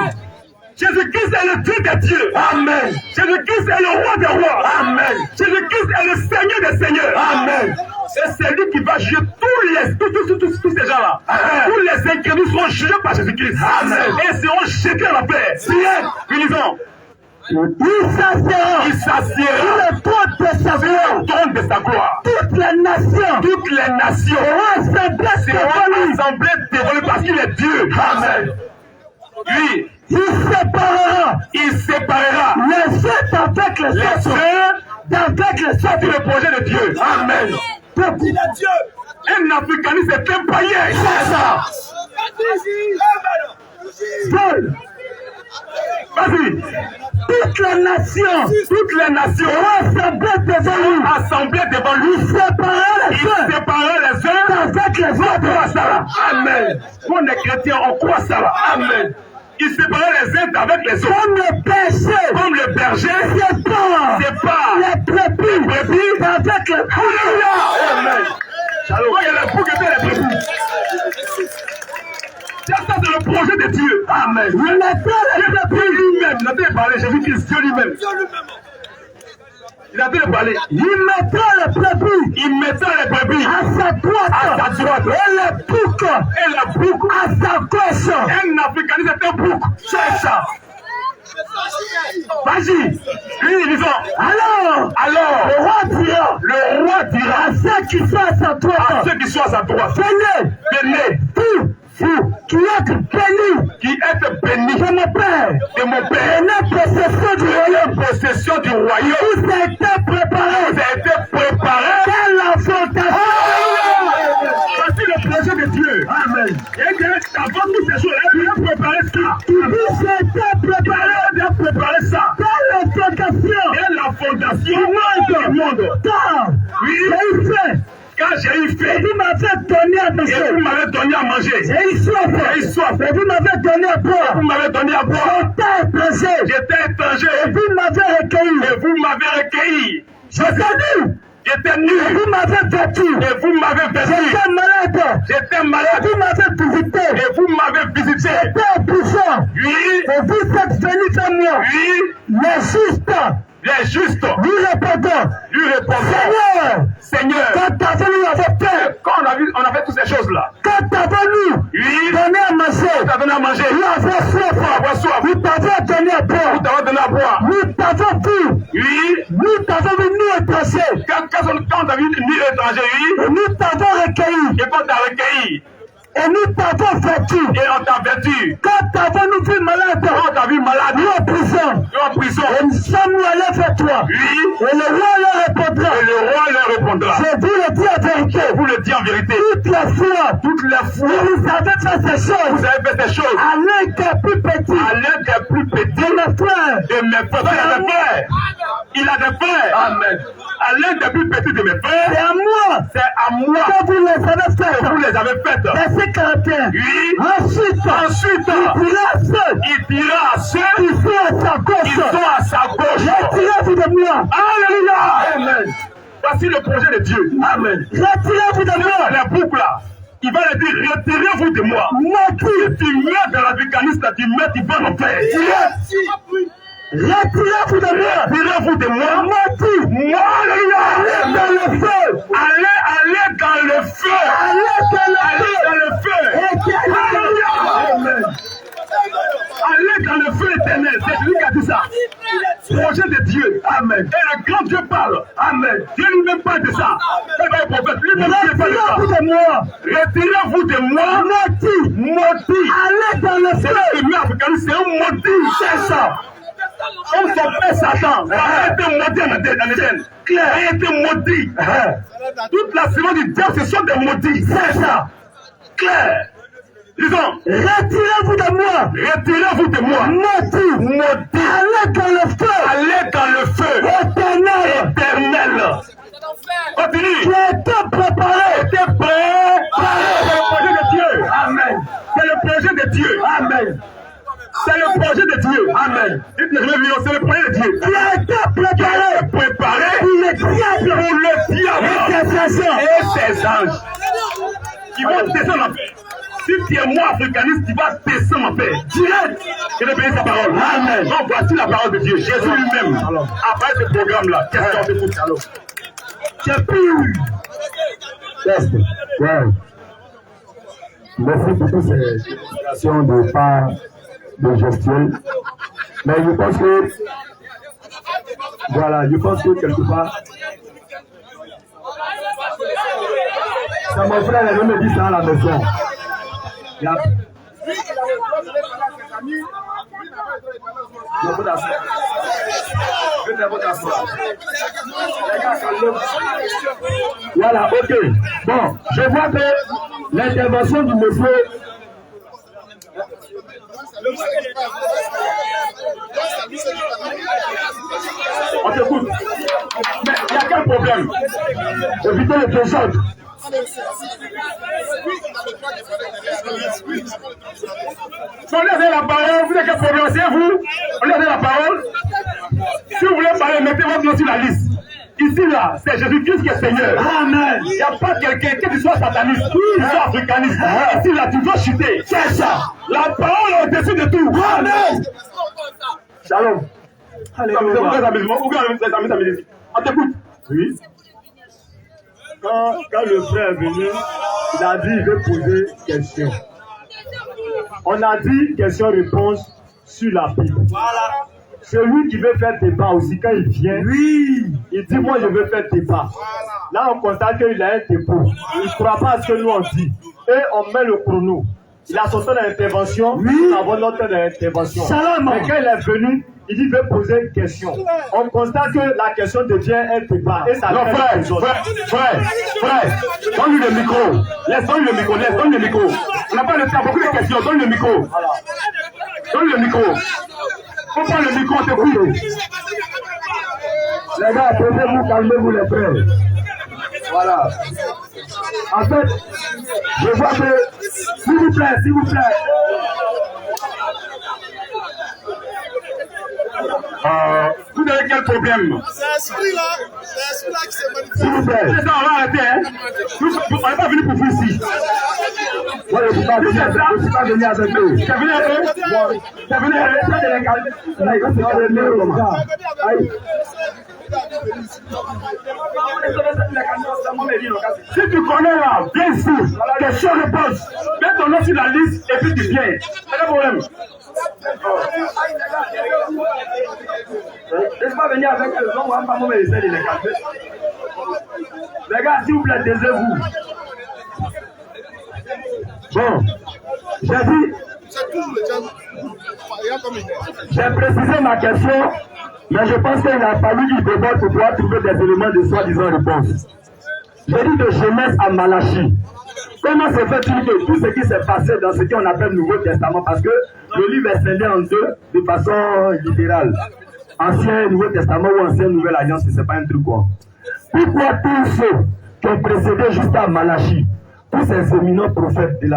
Jésus-Christ est le Dieu des dieux. Amen. Jésus-Christ est le roi des rois. Amen. Jésus-Christ est le Seigneur des seigneurs. Amen. Et c'est lui qui va juger tous ces gens-là. Tous les incrédules seront jugés par Jésus-Christ. Amen. Et seront jetés à la paix. Puis lisons. Il s'assiera sur le trône de sa gloire. Toutes les nations seront assemblées devant lui parce qu'il est Dieu. Amen. Lui, il séparera les uns avec les autres. C'est le projet de Dieu. Amen. Il est Dieu. Un africaniste est un païen. C'est ça. Vas-y. Toutes les nations assemblées devant lui. Il séparera les uns avec les autres. Amen. On est chrétiens, on croit ça. Amen. Il séparait les uns avec les autres. Comme le berger sépare les brebis avec les poules. Amen. Shalom. Il y a les poules qui étaient les brebis. Ça, c'est le projet de Dieu. Amen. Dieu lui-même, il a bien parlé, Jésus-Christ, Dieu lui-même. Il a bien parlé. Il mettra les brebis à sa droite. Et les boucs à sa gauche. Un africaniste est un bouc. C'est ça. Vas-y. Lui, disons. Alors, le roi dira à ceux qui sont à sa droite. Venez. Vous qui êtes bénis. Qui êtes bénis De mon Père. de mon Père. Prenez possession du royaume. Possession du royaume. Tout a été préparé. Vous avez été préparé. Quelle la fondation. Voici le projet de Dieu. Amen. Et que avant toutes ces choses, il a préparé ça. Tout a été préparé. Il a préparé ça. Quelle la fondation. Et la fondation du monde. Car Oui. j'ai eu faim. Quand j'ai eu faim, Et vous m'avez donné à et manger. vous m'avez donné à manger. J'ai eu soif. J'ai eu soif. Et vous m'avez donné à boire. Vous m'avez donné à boire. J'étais étranger. J'étais Et étranger. vous m'avez recueilli. Et vous m'avez recueilli. J'étais nu. J'étais Et nu. vous m'avez vêtu. Et vous m'avez vêtu. J'étais malade. J'étais Et malade. vous m'avez visité. Et vous m'avez visité. J'étais puissant. Oui. Et vous êtes venus vers moi. Oui. Les justes. Les justes Nous répondons. lui répondent. Seigneur. Seigneur, Quand avons-nous avait peur? quand on a fait toutes ces choses-là, Quand avons-nous oui, donné à manger? nous t'avons donné à manger, Nous avons soif. Nous t'avons donné à boire. nous t'avons donné à boire. Nous t'avons vu. Oui, Nous t'avons vu nous étrangers. quand on a vu ni étranger, oui, Et nous t'avons recueilli. et quand t'as recueilli, Et nous t'avons vêtu. et on t'a vêtu, Quand avons-nous vu malade? quand on t'a vu malade, Nous en prison. en prison, Et nous sommes allés vers toi. oui, Et le roi leur répondra. et le roi leur répondra. Je vous le dis en vérité. Je vous le dis en vérité, Toute la foi. toutes les fois, Vous avez fait ces choses. vous avez fait ces choses À l'un des plus petits. à l'un des plus petits De mes frères. de mes frères. Il a des frères. Il a des frères. Amen. À l'un des plus petits de mes C'est frères, à moi c'est à moi que vous les avez que faites. vous les avez faites. Verset 41. Oui. Ensuite, Ensuite, il dira à ceux il dira à ceux qui sont à sa qui gauche. sont à sa gauche. Retirez-vous de moi. Alléluia. Amen. Voici le projet de Dieu. Amen. Retirez-vous de moi. La boucle là, il va le dire, retirez-vous de moi. Maudit. Si tu meurs dans l'Afghanistan, tu vas en faire. Retirez-vous de moi. Retirez-vous de moi. Maudit. Moi, alléluia. Dans le feu. Allez dans le feu. Allez dans le feu. Alléluia. Amen. Allez dans le feu éternel. C'est lui qui a dit ça. Projet de Dieu. Amen. Et le grand Dieu parle. Amen. Dieu lui-même parle de ça. C'est pas un prophète. Lui-même parle de ça. Retirez-vous de moi. Retirez-vous de moi. Maudit. Maudit. Allez dans le C'est feu. là le mec africain. C'est un maudit. C'est ça. Comme son père Satan. Ça a été maudit en Éden. Claire a été maudit. Toute la série du diable, ce sont des maudits. C'est ça. Claire. Disons, Retirez-vous de moi. retirez-vous de moi. Maudit. Maudit. Allez dans le feu. Allez dans le feu Éternel. éternel. Continue. Qui a été préparé. C'était prêt. C'est le projet de Dieu. Amen. C'est le projet de Dieu. Amen. C'est le projet de Dieu. Amen. Dites-le, c'est le projet de Dieu. Qui a été préparé. Préparé Pour le diable. pour le diable Et ses agents. et ses anges. Qui vont descendre en paix. Si tu es moi africaniste, tu vas descendre en paix. Direct. Je vais bénir sa parole. Amen. Donc voici la parole de Dieu. Jésus lui-même. Après ce programme-là, qu'est-ce qu'on fait pour alors? C'est plus. Test. Ouais. Merci pour toutes ces explications de part de gestion. Mais je pense que, voilà, je pense que quelque part, c'est mon frère, il me dit ça à la maison. Il y a... Voilà, ok. Bon, je vois que l'intervention du monsieur. On t'écoute. Mais il y a quel problème? Évitez le désordre. On laisse la parole, vous avez quel problème? C'est vous? On laisse la parole. Si vous voulez parler, mettez votre nom sur la liste. Ici, là, c'est Jésus-Christ qui est Seigneur. Amen. Il n'y a pas quelqu'un que tu sois sataniste, tu sois africaniste. Ici, là, tu dois chuter. C'est ça. La parole est au-dessus de tout. Amen. Shalom. On t'écoute. Oui. Quand le frère est venu, il a dit il veut poser question. On a dit question-réponse sur la Bible. Voilà. Celui qui veut faire débat aussi, quand il vient, oui, il dit moi je veux faire débat. Là on constate qu'il a un dépôt. Il ne croit pas à ce que nous on dit. Et on met le chrono. il a son temps d'intervention, nous avons notre temps d'intervention. Mais quand il est venu, il dit veut poser une question. On constate que la question devient un débat. Et ça non, frère, donne-lui le micro. Donne-lui le micro. On n'a pas le temps, beaucoup de questions. Donne le micro. Donne le micro. Faut prendre le micro, on t'écoute. Les gars, posez-vous, calmez-vous les frères. Voilà. En fait, je vois que, s'il vous plaît. Vous avez quel problème? C'est celui-là qui s'est manifesté. S'il vous plaît. On va arrêter, hein? On n'est pas venu pour vous ici. Moi, je ne suis pas venu avec eux. Tu es venu avec eux? Tu es venu avec eux? Si tu connais là, bien sûr, question-réponse. Mets ton nom sur la liste et puis tu viens. Pas de problème. Je ne suis pas venu avec eux. Non, on va pas me laisser les calmer. Les gars, s'il vous plaît, taisez-vous. Bon, j'ai dit, j'ai précisé ma question, mais je pense qu'il a fallu qu'il déborde pour pouvoir trouver des éléments de soi-disant réponse. J'ai dit de jeunesse à Malachie. Comment se fait-il que tout ce qui s'est passé dans ce qu'on appelle le Nouveau Testament, parce que le livre est scindé en deux de façon littérale. Ancien Nouveau Testament ou Ancienne Nouvelle Alliance, ce n'est pas un truc quoi. Pourquoi tous ceux qui ont précédé jusqu'à Malachie, tous ces éminents prophètes de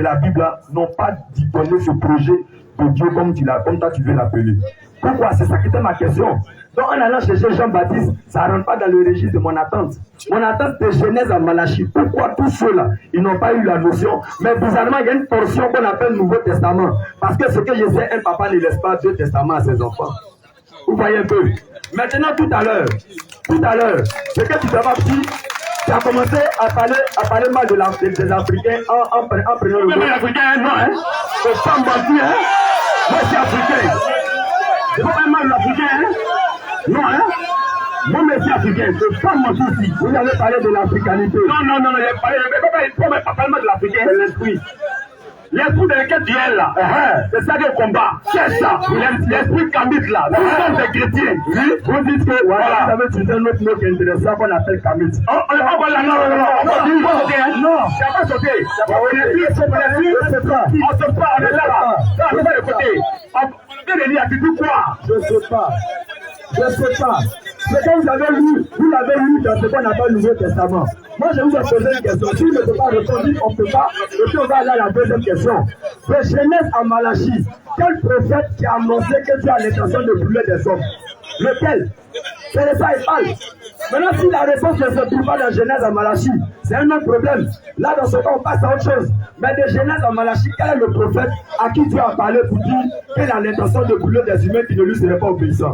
la Bible n'ont pas donné ce projet de Dieu comme toi tu veux l'appeler? Pourquoi? C'est ça qui était ma question. Donc en allant chercher Jean-Baptiste, ça ne rentre pas dans le registre de mon attente. Mon attente de Genèse à Malachie. Pourquoi tous ceux-là, ils n'ont pas eu la notion? Mais bizarrement, il y a une portion qu'on appelle Nouveau Testament. Parce que ce que je sais, un papa ne laisse pas deux testaments à ses enfants. Vous voyez un peu. Maintenant, tout à l'heure, ce que tu t'as dit, tu as commencé à parler mal des Africains en prenant le mot. Les Africains, non, hein? C'est pas menti, hein? Moi, je suis africain. C'est pas mal l'Africain, hein? Non, hein? Moi, je suis africain. C'est pas menti ici. Vous avez parlé de l'africanité. Non, il a parlé de l'Africain. C'est l'esprit. L'esprit dans lequel tu es là, c'est ça le combat. C'est ça. L'esprit kamite là. Nous sommes des chrétiens. Oui, vous dites que voilà, vous avez utilisé un autre mot qui est intéressant qu'on appelle kamite. Non. Tu n'as pas sauté. On se parle, on est là. Ça, on va écouter. On peut le dire, tu dis quoi? Je ne sais pas. Ce que vous l'avez lu dans ce qu'on appelle le Nouveau Testament. Moi, je vous ai posé une question. Si ne peut pas répondre, on ne peut pas. Et puis, on va aller à la deuxième question. De Genèse à Malachie, quel prophète qui a annoncé que Dieu a l'intention de brûler des hommes? Lequel? C'est de ça il parle. Maintenant, si la réponse ne se trouve pas dans Genèse à Malachie, c'est un autre problème. Là, dans ce cas, on passe à autre chose. Mais de Genèse à Malachie, quel est le prophète à qui Dieu a parlé pour dire qu'il a l'intention de brûler des humains qui ne lui seraient pas obéissants?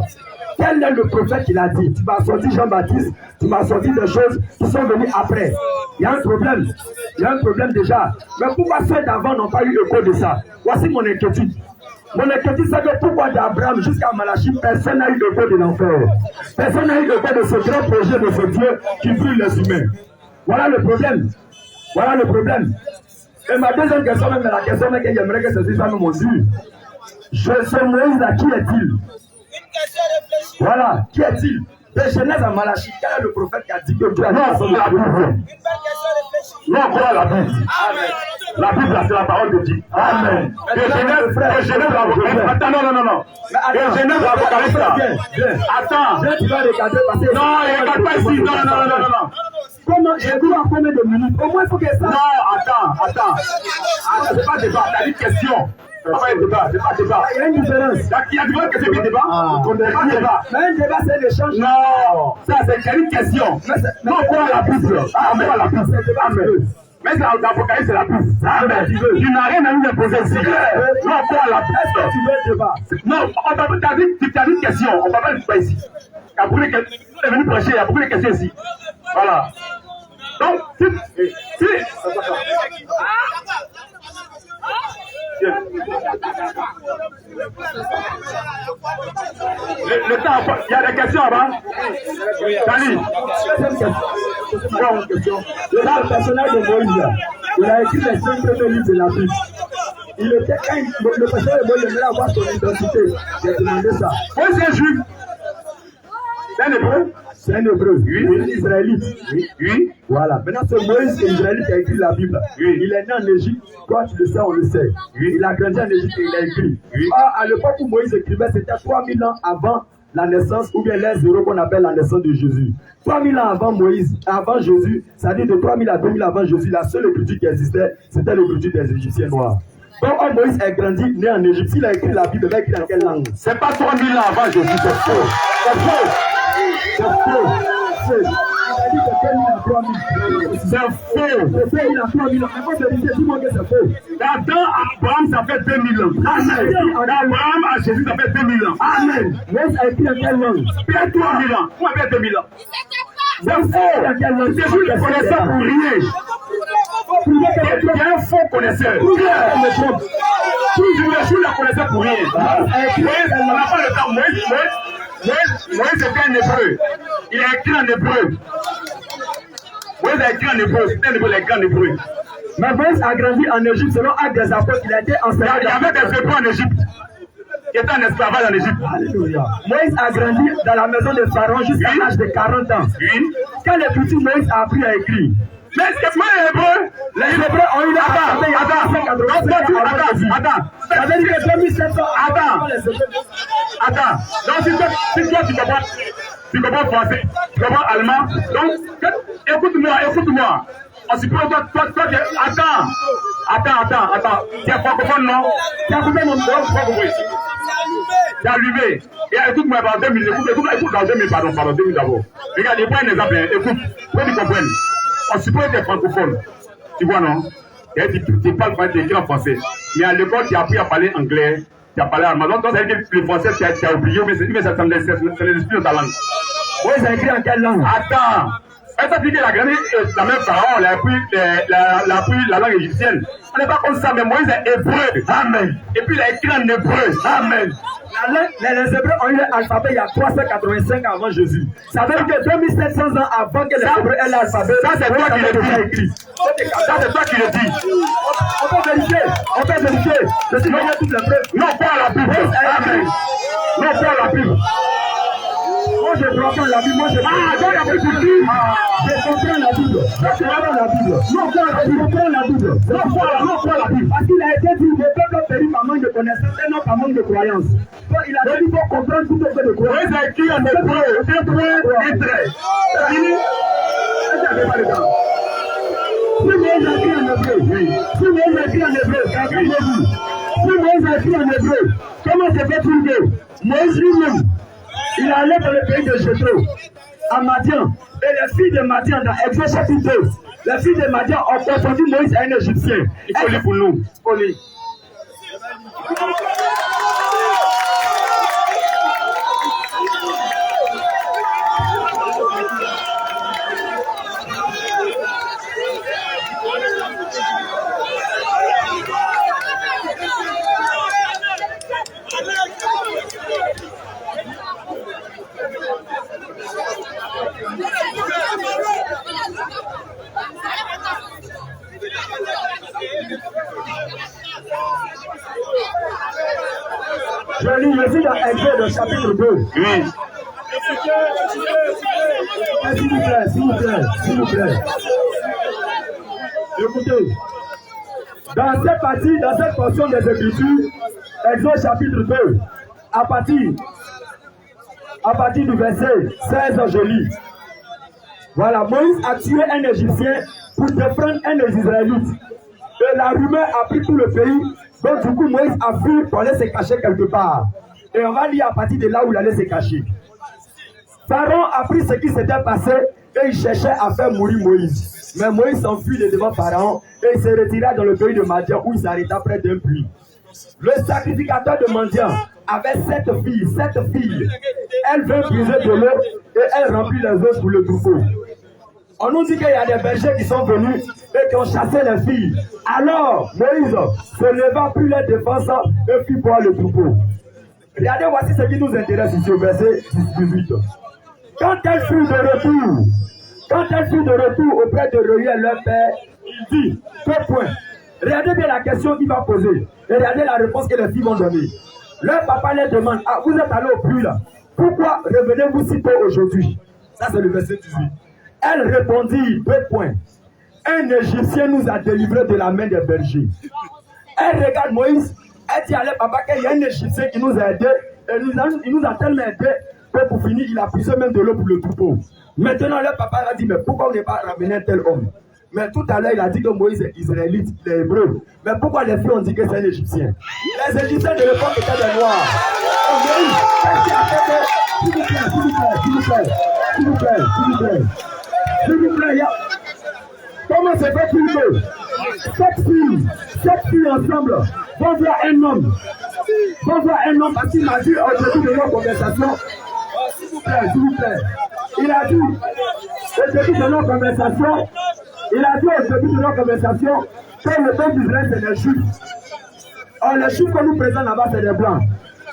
Quel est le prophète qui l'a dit? Tu m'as sorti Jean-Baptiste, tu m'as sorti des choses qui sont venues après. Il y a un problème. Déjà. Mais pourquoi ceux d'avant n'ont pas eu écho de ça? Voici mon inquiétude. Mon inquiétude, c'est que pourquoi d'Abraham jusqu'à Malachie, personne n'a eu écho de l'enfer. Personne n'a eu écho de ce grand projet de ce Dieu qui brûle les humains. Voilà le problème. Et ma deuxième question, même la question que j'aimerais que ce soit nous dit. Ce Moïse là, qui est-il? Voilà, qui est-il? De Genèse à Malachie, quel est le prophète qui a dit que Dieu a dit que la Bible? Non, quoi la Bible? Amen. La Bible, c'est la parole de Dieu. Amen. De Genèse à l'Apocalypse. Attends, non. De Genèse à l'Apocalypse. Attends. Tu vas regarder parce que. Non, regarde pas ici. Non. Comment? J'ai dit en combien de minutes? Au moins, il faut que ça. Non, attends. C'est pas débat, t'as dit question. C'est pas un débat. Il y a une différence. Il y a du monde que c'est un débat. Pas débat. Mais un débat, c'est l'échange. Non, ça c'est une question. Non, quoi la Bible? Amen. Mais l'Apocalypse, c'est la Bible. Amen. Tu n'as rien à nous imposer ici. Non, quoi la Bible? Est-ce que tu veux un débat? Non, tu as dit une question. On ne va pas le faire ici. Il y a beaucoup de questions. On est venu prêcher, il y a beaucoup de questions ici. Voilà. Donc, si le temps, il y a des questions avant. Dali. Deuxième question. Le personnage de Moïse. Il a écrit les 5 premiers livres de la Bible. Il était quand le pasteur de Moïse aimerait avoir son identité. J'ai demandé ça. Moi, c'est un juif. C'est un hébreu. C'est un hébreu. Oui. Un israélite. Oui. Oui. Voilà. Maintenant, c'est Moïse qui est israélite qui a écrit la Bible. Oui. Il est né en Égypte. Toi, tu le sais, on le sait. Oui. Il a grandi en Égypte et il a écrit. Oui. Or, à l'époque où Moïse écrivait, c'était 3000 ans avant la naissance, ou bien les zéros qu'on appelle la naissance de Jésus. 3000 ans avant Moïse, avant Jésus, c'est-à-dire de 3000 à 2000 avant Jésus, la seule écriture qui existait, c'était l'écriture des Égyptiens noirs. Donc, quand Moïse est grandi, né en Égypte, s'il a écrit la Bible, il a écrit en quelle langue? C'est pas 3000 ans avant Jésus, c'est faux. C'est faux. C'est faux. Il a dit que 2000 à 3000. C'est faux. C'est faux, il a 3000 ans. Mais faut vérifier, dis-moi que c'est faux. D'Adam à Abraham, ça fait 2000 ans. Amen. D'Abraham à Jésus, ça fait 2000 ans. Amen. Moïse a écrit en quelle langue? Bien 3000 ans. Moi, bien 2000 ans. C'est faux. En quelle langue? Jésus ne connaissait pour rien. Il y a un faux connaisseur. Toujours Jésus ne connaissait pour rien. Moïse, on n'a pas le temps. Moïse était un hébreu. Il a écrit en hébreu. Moïse a écrit en hébreu. C'était un hébreu, il a écrit en hébreu. Mais Moïse a grandi en Égypte selon Actes des Apôtres. Il a été enseigné. Il y avait des hébreux en Égypte. Qui étaient en esclavage en Égypte. Alléluia. Moïse a grandi dans la maison de Pharaon jusqu'à l'âge de 40 ans. Oui. Quand les petits Moïse a appris à écrire. Mais c'est moi les hébreux. Les Hébreux ont eu la Ça veut dire que 2700. Attends. Donc si toi tu comprends français, tu comprends allemand. Donc écoute-moi. On suppose toi attends. Tu es francophone, non? Tu as coupé mon nom, francophone. Tu as allumé. Et écoute-moi dans 2 minutes. Écoute dans 2 minutes, pardon, 2 minutes d'abord. Regarde, il prend un exemple. Écoute, pour que tu comprennes. On suppose que tu es francophone. Tu vois, non? Tu parles français, tu écris en français. Mais à l'école, tu as appris à parler anglais, tu as parlé allemand. Donc, ça veut dire que le français, tu as oublié, mais c'est l'esprit de ta langue. Oui, ça écrit en quelle langue? Attends. Est-ce que tu dis que la même Pharaon, il a appris la langue égyptienne? On n'est pas comme ça, mais Moïse est hébreu. Amen. Et puis il a écrit en hébreu. Amen. Les Hébreux ont eu l'alphabet il y a 385 avant Jésus. Ça veut dire que 2700 ans avant que les Hébreux aient l'alphabet, ça c'est toi qui le dis. Ça c'est toi qui le dis. On peut vérifier. Je suis venu à toutes les preuves. Non, pas la Bible. Amen. Non, pas la Bible. Moi je comprends la Bible. Donc il y a beaucoup de je comprends la Bible. Je comprends la Bible. Non, pas la Bible. Parce qu'il a été dit, le peuple périt par manque de connaissance et non par manque de croyance. Donc il a dit qu'il faut comprendre tout ce que de croyance. Moïse a écrit en hébreu, un point et trait. Si Moïse a écrit en hébreu, comment se fait-il que Moïse lui-même, il allait dans le pays de Jéthro, à Madian, et les filles de Madian, dans Exode chapitre 2, les filles de Madian ont confondu Moïse à un Égyptien. Il faut lire pour nous. Il faut lire. Je lis dans Exode chapitre 2. Oui. S'il vous plaît. Écoutez. Dans cette portion des Écritures, Exode chapitre 2, à partir du verset 16, je lis. Voilà, Moïse a tué un Égyptien pour défendre un des Israélites. Et la rumeur a pris tout le pays. Donc du coup, Moïse a fui pour aller se cacher quelque part. Et on va lire à partir de là où il allait se cacher. Pharaon a pris ce qui s'était passé et il cherchait à faire mourir Moïse. Mais Moïse s'enfuit de devant Pharaon et il se retira dans le pays de Madian où il s'arrêta près d'un puits. Le sacrificateur de Madian avait 7 filles. Elle veut puiser de l'eau et elle remplit les eaux pour le troupeau. On nous dit qu'il y a des bergers qui sont venus et qui ont chassé les filles. Alors Moïse se leva, prit leur défense et fit boire le troupeau. Regardez, voici ce qui nous intéresse ici au verset 18. Quand elle fut de retour auprès de Reuel leur père, il dit, 2 points. Regardez bien la question qu'il va poser. Et regardez la réponse que les filles vont donner. Leur papa leur demande, ah, vous êtes allé au puits là. Pourquoi revenez-vous si tôt aujourd'hui? Ça, c'est le verset 18. Elle répondit, 2 points. Un Égyptien nous a délivrés de la main des bergers. Elle regarde Moïse. Elle dit, allez, papa, qu'il y a un Égyptien qui nous a aidés. Et il nous a tellement aidés que pour finir, il a puisé même de l'eau pour le troupeau. Maintenant, leur papa a dit, mais pourquoi on n'est pas ramené un tel homme? Mais tout à l'heure, il a dit que Moïse est israélite, il est hébreu. Mais pourquoi les filles ont dit que c'est un Égyptien? Les Égyptiens de l'époque étaient des Noirs. Oh, Moïse, qu'est-ce qu'il a fait? S'il vous plaît, s'il vous plaît, s'il vous plaît, s'il vous plaît. S'il vous plaît, comment c'est fait pour eux? 7 filles ensemble vont voir un homme. Vont voir un homme parce qu'il m'a dit au début de leur conversation. S'il vous plaît. Il a dit au début de leur conversation. Que le peuple d'Israël c'est des Juifs. Or les Juifs que nous présentons là-bas c'est des Blancs.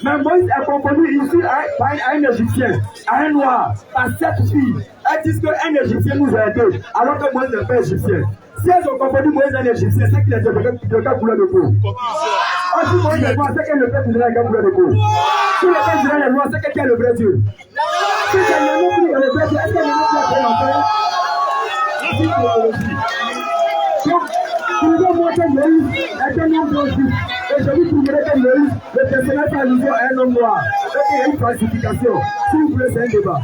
Mais Moïse est confondu ici à un Égyptien, à un Noir, à 7 filles. Elles disent qu'un Égyptien nous a aidés, alors que Moïse n'est pas Égyptien. Si elles ont confondu Moïse un Égyptien, c'est qu'il est de quelle couleur de peau? Si Moïse est noir, c'est qu'il ne peut pas de quelle couleur de peau? Si le peuple d'Israël est noir, c'est qu'il est le vrai Dieu. Si c'est le nom qui est le vrai Dieu, est-ce que le nom qui est l'enfer? Donc, prouvez-moi que Moïse est un homme juif. Et je vous prouverai que Moïse, le personnage fait allusion à un homme noir. Donc il y a une falsification. Si vous voulez, c'est un débat.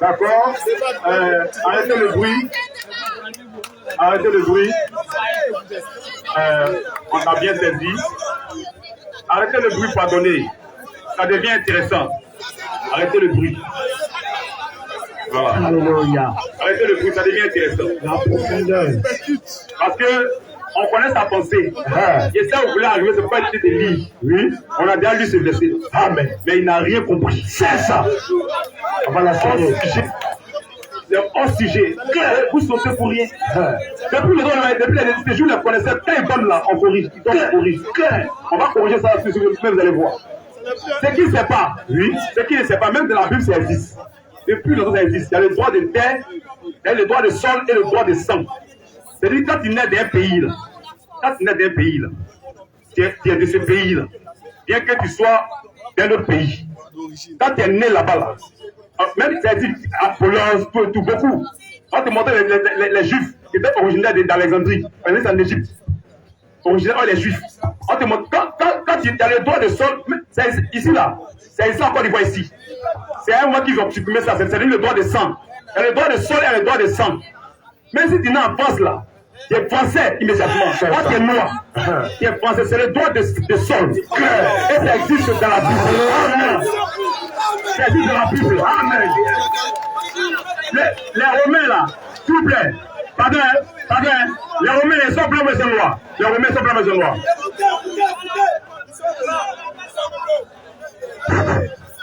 D'accord. Arrêtez le bruit. On a bien saisi. Arrêtez le bruit, pardonnez. Ça devient intéressant. Arrêtez le bruit. Voilà. Alléluia. Arrêtez le bruit, ça devient intéressant. La profondeur. Parce que on connaît sa pensée. Et ça, vous voulez arriver, c'est pas écrit des livres. Oui. On a déjà lu ce verset. Amen. Mais il n'a rien compris. C'est ça. On va la changer. Hors sujet. Vous sautez pour rien. Depuis les jours, les connaisseurs, quand ils donnent là, on corrige. On va corriger ça, vous allez voir. Ce qui ne sait pas, oui, ce qui ne sait pas, même de la Bible, ça existe. Depuis longtemps, ça existe. Il y a le droit de terre, il y a le droit de sol et le droit de sang. C'est-à-dire, quand tu nais d'un pays, là, tu es de ce pays-là, bien que tu sois d'un autre pays. Quand tu es né là-bas, là, même, c'est-à-dire, Apollos, tout beaucoup, on te montrait les Juifs qui étaient originaires d'Alexandrie, en Égypte. Originaires, les Juifs. On te montre, quand tu as le droit de sol, c'est ici là, c'est ici encore, d'Ivoire ici. C'est un moment qu'ils ont supprimé ça, c'est le droit de sang. Il y a le droit de sol et le droit de sang. Même si tu es né en France là, tu es français immédiatement. Quand tu es noir, tu es français, c'est le droit de sol. Et ça existe dans la Bible. Amen. Ça existe dans la Bible. Amen. Les Romains là, s'il vous plaît, pardon, les Romains ils sont blancs mais sont noirs. Les Romains sont blancs mais sont noirs.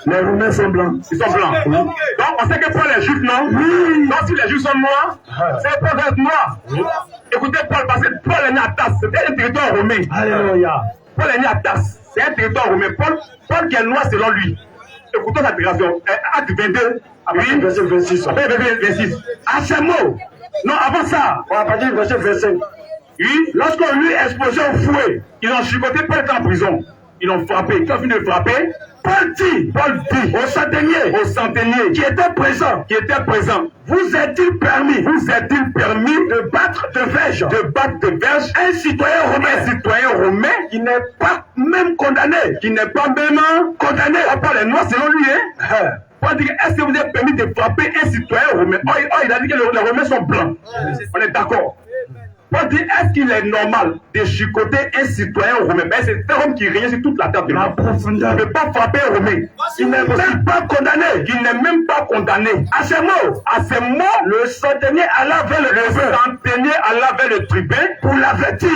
Les Romains sont blancs. Ils sont blancs. Oui. Donc on sait que pour les Juifs, non? Oui. Donc si les Juifs sont noirs, c'est pas être noir. Oui. Écoutez Paul, parce que Paul est né à Tasse, c'était un territoire romain. Alléluia. Paul est né à Tasse, c'est un territoire romain. Paul qui est noir selon lui. Écoutons sa déclaration. Acte 22, oui. Verset 26. Verset 26. À ce mot. Non, avant ça. On va partir du verset 25. Oui. Lorsqu'on lui exposé au fouet, ils ont chicoté Paul était en prison. Ils l'ont frappé. Quand ils ont fini de frapper, Paul dit au centenier qui était présent, vous est-il permis de battre de verge un citoyen romain qui n'est pas même condamné, par les Noirs selon lui, hein? Paul dit, est-ce que vous avez permis de frapper un citoyen romain? Il a dit que les Romains sont blancs. On est d'accord. Paul dit, est-ce qu'il est normal de chicoter un citoyen romain? Ben, c'est un homme qui règne sur toute la terre. Il ne peut pas frapper un romain. Il n'est même pas condamné. À ce mot, le centenier alla vers le tribun pour l'avertir.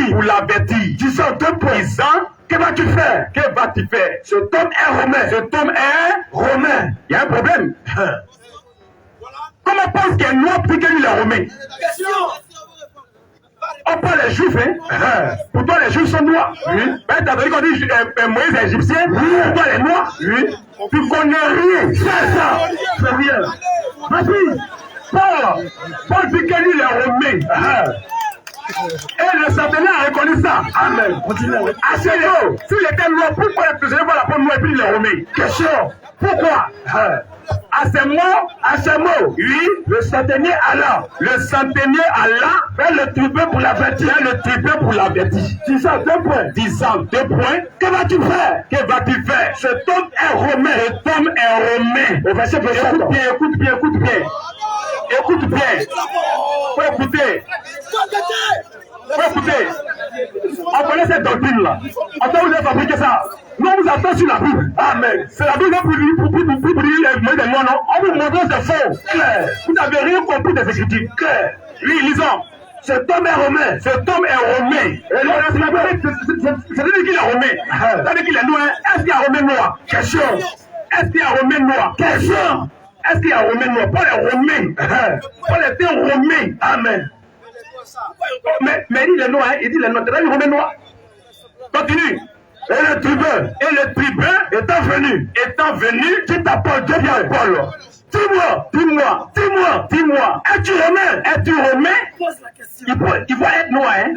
Disant 2 points. Que vas-tu faire? Cet homme est romain. Il y a un problème. Comment Paul qui est noir puis que lui est romain? On parle les Juifs, hein? Pour toi, les Juifs sont noirs. Oui. Ben, t'as entendu qu'on dit Moïse est égyptien? Oui. Pour toi, les noirs? Oui. Tu connais rien. C'est ça. C'est rien. Vas-y. Paul dit que lui, il est romain. Et le centenaire a reconnu ça. Amen. Continuez. Achète-le. S'il était noir, pourquoi les prisonniers voient la peau noire et puis les remet? Question. Pourquoi? À ces mots, oui, le centenier Allah. Le centenier Allah fait le tribut pour l'avertir. Le tribut pour l'avertir. 10 ans, 2 points. 10 ans, 2 points. Que vas-tu faire? Que vas-tu faire? Cet homme est romain. Cet homme est romain. Au verset 27. Écoute bien, écoute bien, écoute bien. Écoute bien. Faut écouter. Faut écouter. On connaît cette doctrine-là. Attends, vous avez fabriqué ça. Nous vous attendons sur la Bible. Amen. C'est la Bible pour dire les mots des noms, non? On vous montre c'est faux. Clair. Vous n'avez rien compris des Écritures. Clair. Oui, lisons. Cet homme est romain. Cet homme est romain. C'est-à-dire qu'il est romain. C'est-à-dire qu'il est noir. Est-ce qu'il y a romain noir? Question. Est-ce qu'il y a romain noir? Question. Est-ce qu'il y a romain noir? Paul est romain. Paul était romain. Amen. Mais il dit les noirs, il dit les noirs. C'est-à-dire romain noir. Continue. Et le tribun étant venu, tu t'appelles de Paul. Dis-moi, es-tu romain? Es-tu romain? Il va être noir, hein?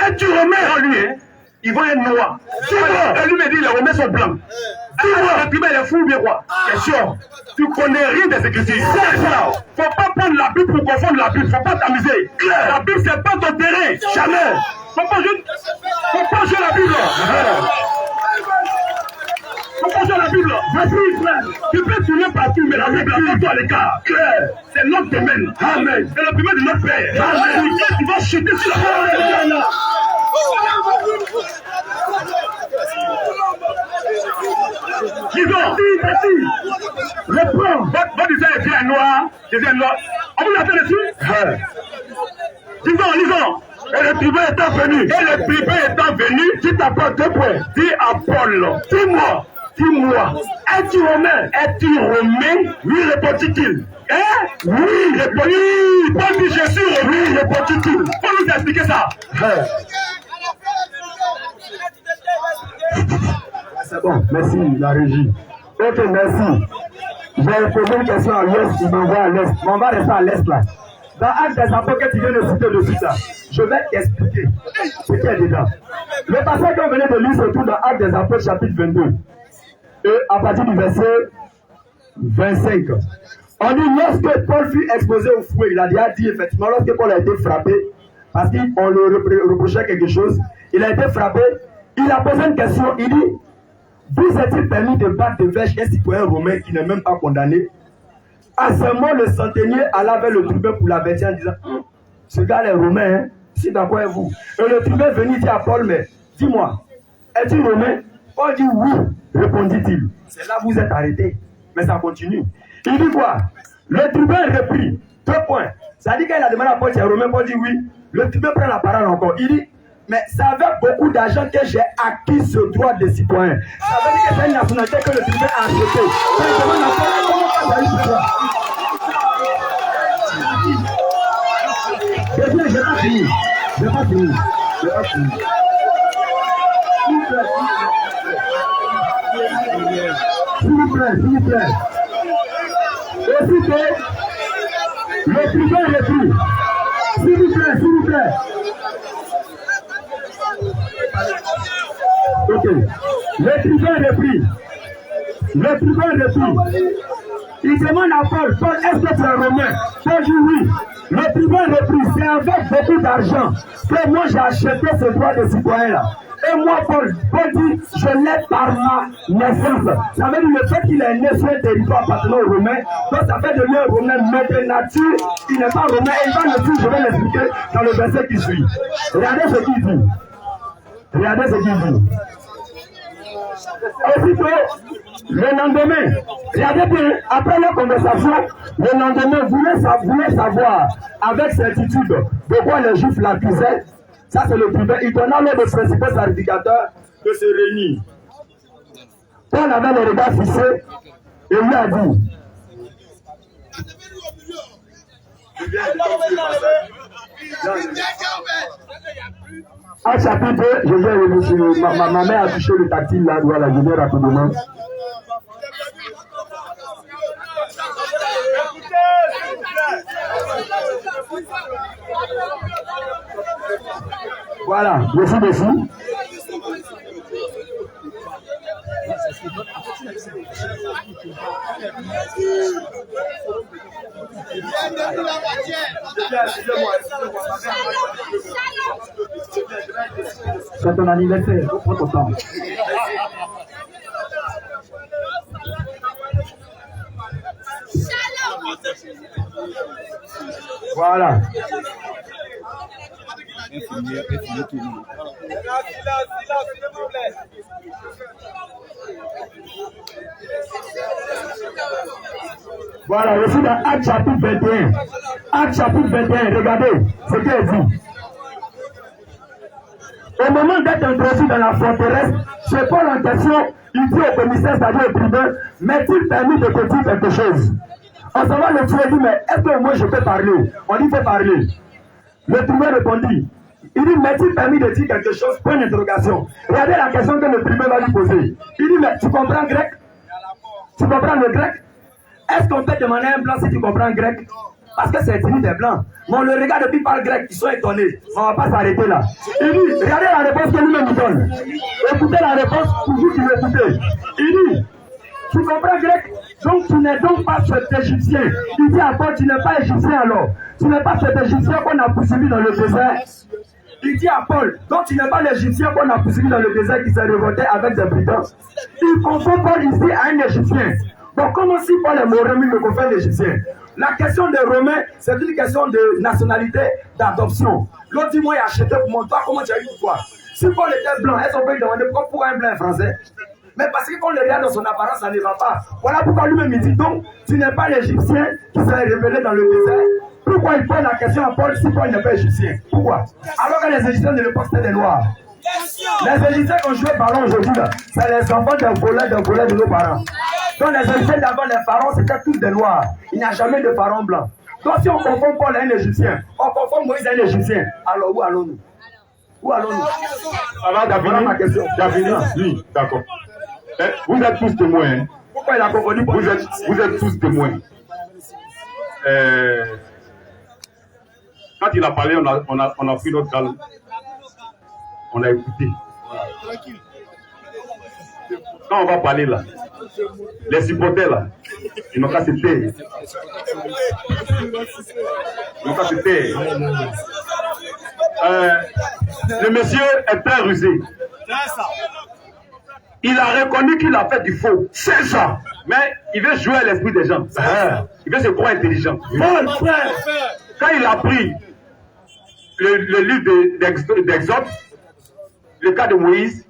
Es-tu romain? Non, lui, hein? Il va être noir. Dis-moi. Et lui me dit, les romains sont blancs. Dis-moi, le tribun est fou ou bien quoi? Question. Tu connais rien des Écritures. Faut pas prendre la Bible pour confondre la Bible. Faut pas t'amuser. La Bible, c'est pas ton terrain. Jamais. Faut pas jouer la Bible. Faut pas jouer la Bible. Vas-y, frère. Tu peux tourner partout, mais la Bible, attends-toi à l'écart. Claire. C'est notre domaine. Amen. C'est le domaine de notre Père. Amen. Tu vas chuter sur la parole. Disons, reprends. Votre disant est bien noir. On vous attend dessus? Disons. Et le tribun étant venu, tu t'apportes 2 points. Dis à Paul, dis-moi, es-tu romain? Oui, répondit-il. Oui, répondit-il. Paul dit, je suis romain, oui, répondit-il. Faut nous expliquer ça. C'est bon, merci la régie. Ok, merci. J'ai posé une question à l'ouest, il m'envoie à l'est. Mais on va rester à l'est là. Dans Actes des Apôtres que tu viens de citer dessus là, je vais t'expliquer ce qui est dedans. Le passage qu'on venait de lire se trouve dans Actes des Apôtres chapitre 22. Et à partir du verset 25. On dit lorsque Paul fut exposé au fouet, il a déjà dit effectivement, lorsque Paul a été frappé, parce qu'on le reprochait quelque chose, il a été frappé, il a posé une question, il dit, vous est-il permis de battre de verge un citoyen romain qui n'est même pas condamné? À ce moment, le centenier alla vers le tribun pour l'avertir en disant, ce gars est romain, hein? Si d'accord avec vous. Et le tribun venait dire à Paul, mais dis-moi, es-tu romain? Paul dit oui, répondit-il. C'est là que vous êtes arrêté. Mais ça continue. Il dit quoi? Le tribun reprit. 2 points. Ça dit qu'il a demandé à Paul si est romain. Paul dit oui. Le tribun prend la parole encore. Il dit, mais c'est avec beaucoup d'argent que j'ai acquis ce droit de citoyen. Ça veut dire que c'est une nationalité que le tribun a achetée. Il demande à Paul, comment tu as eu ce droit? J'ai pas fini. S'il vous plaît. Aussitôt, le tribun reprit. S'il vous plaît. Ok. Le tribun reprit. Il demande à Paul, est-ce que tu es romain? Paul dit oui. Le tribun reprit, c'est avec beaucoup d'argent que moi j'ai acheté ce droit de citoyen là. Et moi, Paul dit, je l'ai par ma naissance. Ça veut dire le fait qu'il est né sur un territoire appartenant aux Romains, donc ça fait de lui un Romain, mais de nature, il n'est pas Romain. Et il va le dire, je vais l'expliquer dans le verset qui suit. Regardez ce qu'il dit. Aussitôt, le lendemain, regardez bien, après la conversation, le lendemain, voulait savoir avec certitude de quoi les Juifs l'accusaient. Ça, c'est le tribun. Il donna l'ordre aux principaux sacrificateurs de se réunir. Paul avait le regard fixé et lui a dit. En chapitre 2, je vais ma mère a touché le tactile là, voilà, je vais rapidement. Voilà, merci, merci. C'est ton anniversaire, prends ton temps. Voilà. Voilà, je suis dans Actes chapitre 21. Actes chapitre 21, regardez ce qu'elle dit. Au moment d'être introduit dans la forteresse, c'est Paul en question, il dit au commissaire, c'est-à-dire au tribun, m'est-il permis de te dire quelque chose? En s'en va, le tueur dit, mais est-ce que moi je peux parler? On dit, faut parler. Le tribun répondit, il dit, m'est-il permis de dire quelque chose? Point d'interrogation. Regardez la question que le tribun va lui poser. Il dit, mais tu comprends grec? Tu comprends le grec? Est-ce qu'on peut demander à un blanc si tu comprends grec? Parce que c'est fini des blancs. Mais on le regarde depuis par grec, ils sont étonnés. On ne va pas s'arrêter là. Il dit, regardez la réponse que lui-même nous donne. Écoutez la réponse pour vous qui l'écoutez. Il dit, tu comprends grec? Donc tu n'es donc pas cet Égyptien. Il dit encore, tu n'es pas Égyptien alors. Tu n'es pas cet Égyptien qu'on a poursuivi dans le désert. Il dit à Paul, donc tu n'es pas l'Égyptien qu'on a poursuivi dans le désert qui s'est révolté avec des brigands. Il confond Paul ici à un Égyptien. Donc comment si Paul est mort, il me confond l'Égyptien? La question des Romains, c'est une question de nationalité, d'adoption. L'autre dit, moi, il a acheté pour mon toi, comment tu as eu pour toi? Si Paul était blanc, est-ce qu'on peut lui demander pourquoi un blanc est français? Mais parce que quand on le regarde dans son apparence, ça ne va pas. Voilà pourquoi lui-même il dit, donc, tu n'es pas l'Égyptien qui s'est révélé dans le désert. Pourquoi il pose la question à Paul si Paul n'est pas Égyptien? Pourquoi? Alors que les Égyptiens de l'époque, c'était des Noirs. Les Égyptiens qui ont joué ballon aujourd'hui, c'est les enfants des voleurs de nos parents. Donc les Égyptiens d'avant, les pharaons, c'était tous des Noirs. Il n'y a jamais de pharaon blanc. Donc si on confond Paul à un Égyptien, on confond Moïse à un Égyptien, alors où allons-nous? Où allons-nous? Alors, Voilà ma question. Oui, d'accord. Vous êtes tous témoins. Pourquoi il a confondu Paul? Vous êtes tous témoins. Quand il a parlé, on a pris notre calme. On a écouté. Quand on va parler là, les supporters là, ils n'ont qu'à se taire. Ils n'ont qu'à se taire. Le monsieur est très rusé. Il a reconnu qu'il a fait du faux. C'est ça. Mais il veut jouer à l'esprit des gens. Il veut se croire intelligent. Mon frère, quand il a pris le livre d'Exode, le cas de Moïse,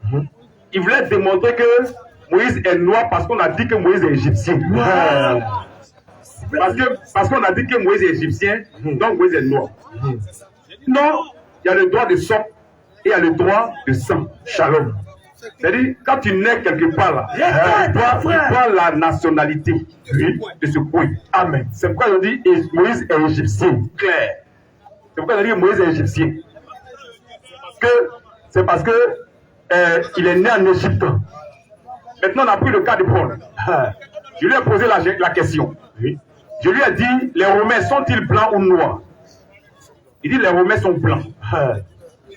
il voulait démontrer que Moïse est noir parce qu'on a dit que Moïse est égyptien. Parce qu'on a dit que Moïse est égyptien, donc Moïse est noir. Non, il y a le droit de sang et il y a le droit de sang. Shalom. C'est-à-dire, quand tu nais quelque part là, tu prends la nationalité de ce point. Amen. C'est pourquoi on dit Moïse est égyptien. Clair. C'est pourquoi on dit Moïse est égyptien. C'est parce que il est né en Égypte. Maintenant, on a pris le cas de Paul. Je lui ai posé la question. Je lui ai dit, les Romains sont-ils blancs ou noirs? Il dit, les Romains sont blancs.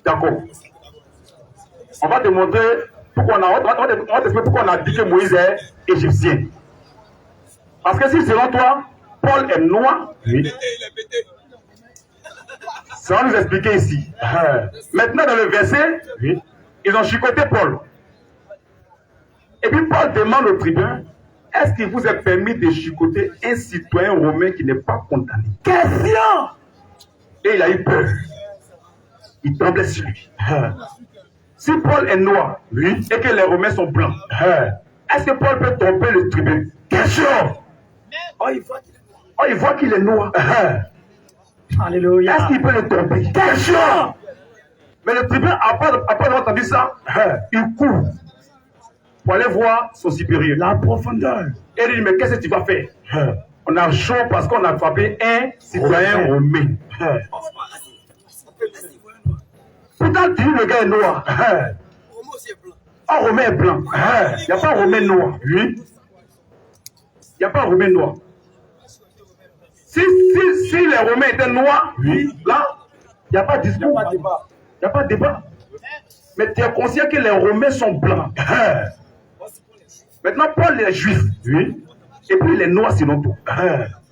D'accord. On va te montrer pourquoi on a dit que Moïse est égyptien. Parce que si selon toi, Paul est noir, ça va nous expliquer ici. Maintenant, dans le verset, ils ont chicoté Paul. Et puis Paul demande au tribun, est-ce qu'il vous est permis de chicoter un citoyen romain qui n'est pas condamné? Question! Et il a eu peur. Il tremblait sur lui. Si Paul est noir, et que les Romains sont blancs, est-ce que Paul peut tromper le tribun? Question! Oh, il voit qu'il est noir. Alléluia. Est-ce qu'il peut le tromper? Question! Mais le tribun, après avoir entendu ça, il court pour aller voir son supérieur. La profondeur. Et il dit, mais qu'est-ce que tu vas faire? On a chaud parce qu'on a frappé un citoyen romain. Pourtant, tu dis le gars est noir. Un romain est blanc. Il n'y a pas un romain noir. Il n'y a pas un romain noir. Si les romains étaient noirs, là, il n'y a pas de discours. Il n'y a pas de débat. Mais tu es conscient que les Romains sont blancs. Maintenant, Paul est juif. Oui. Et puis les noirs, sinon tout.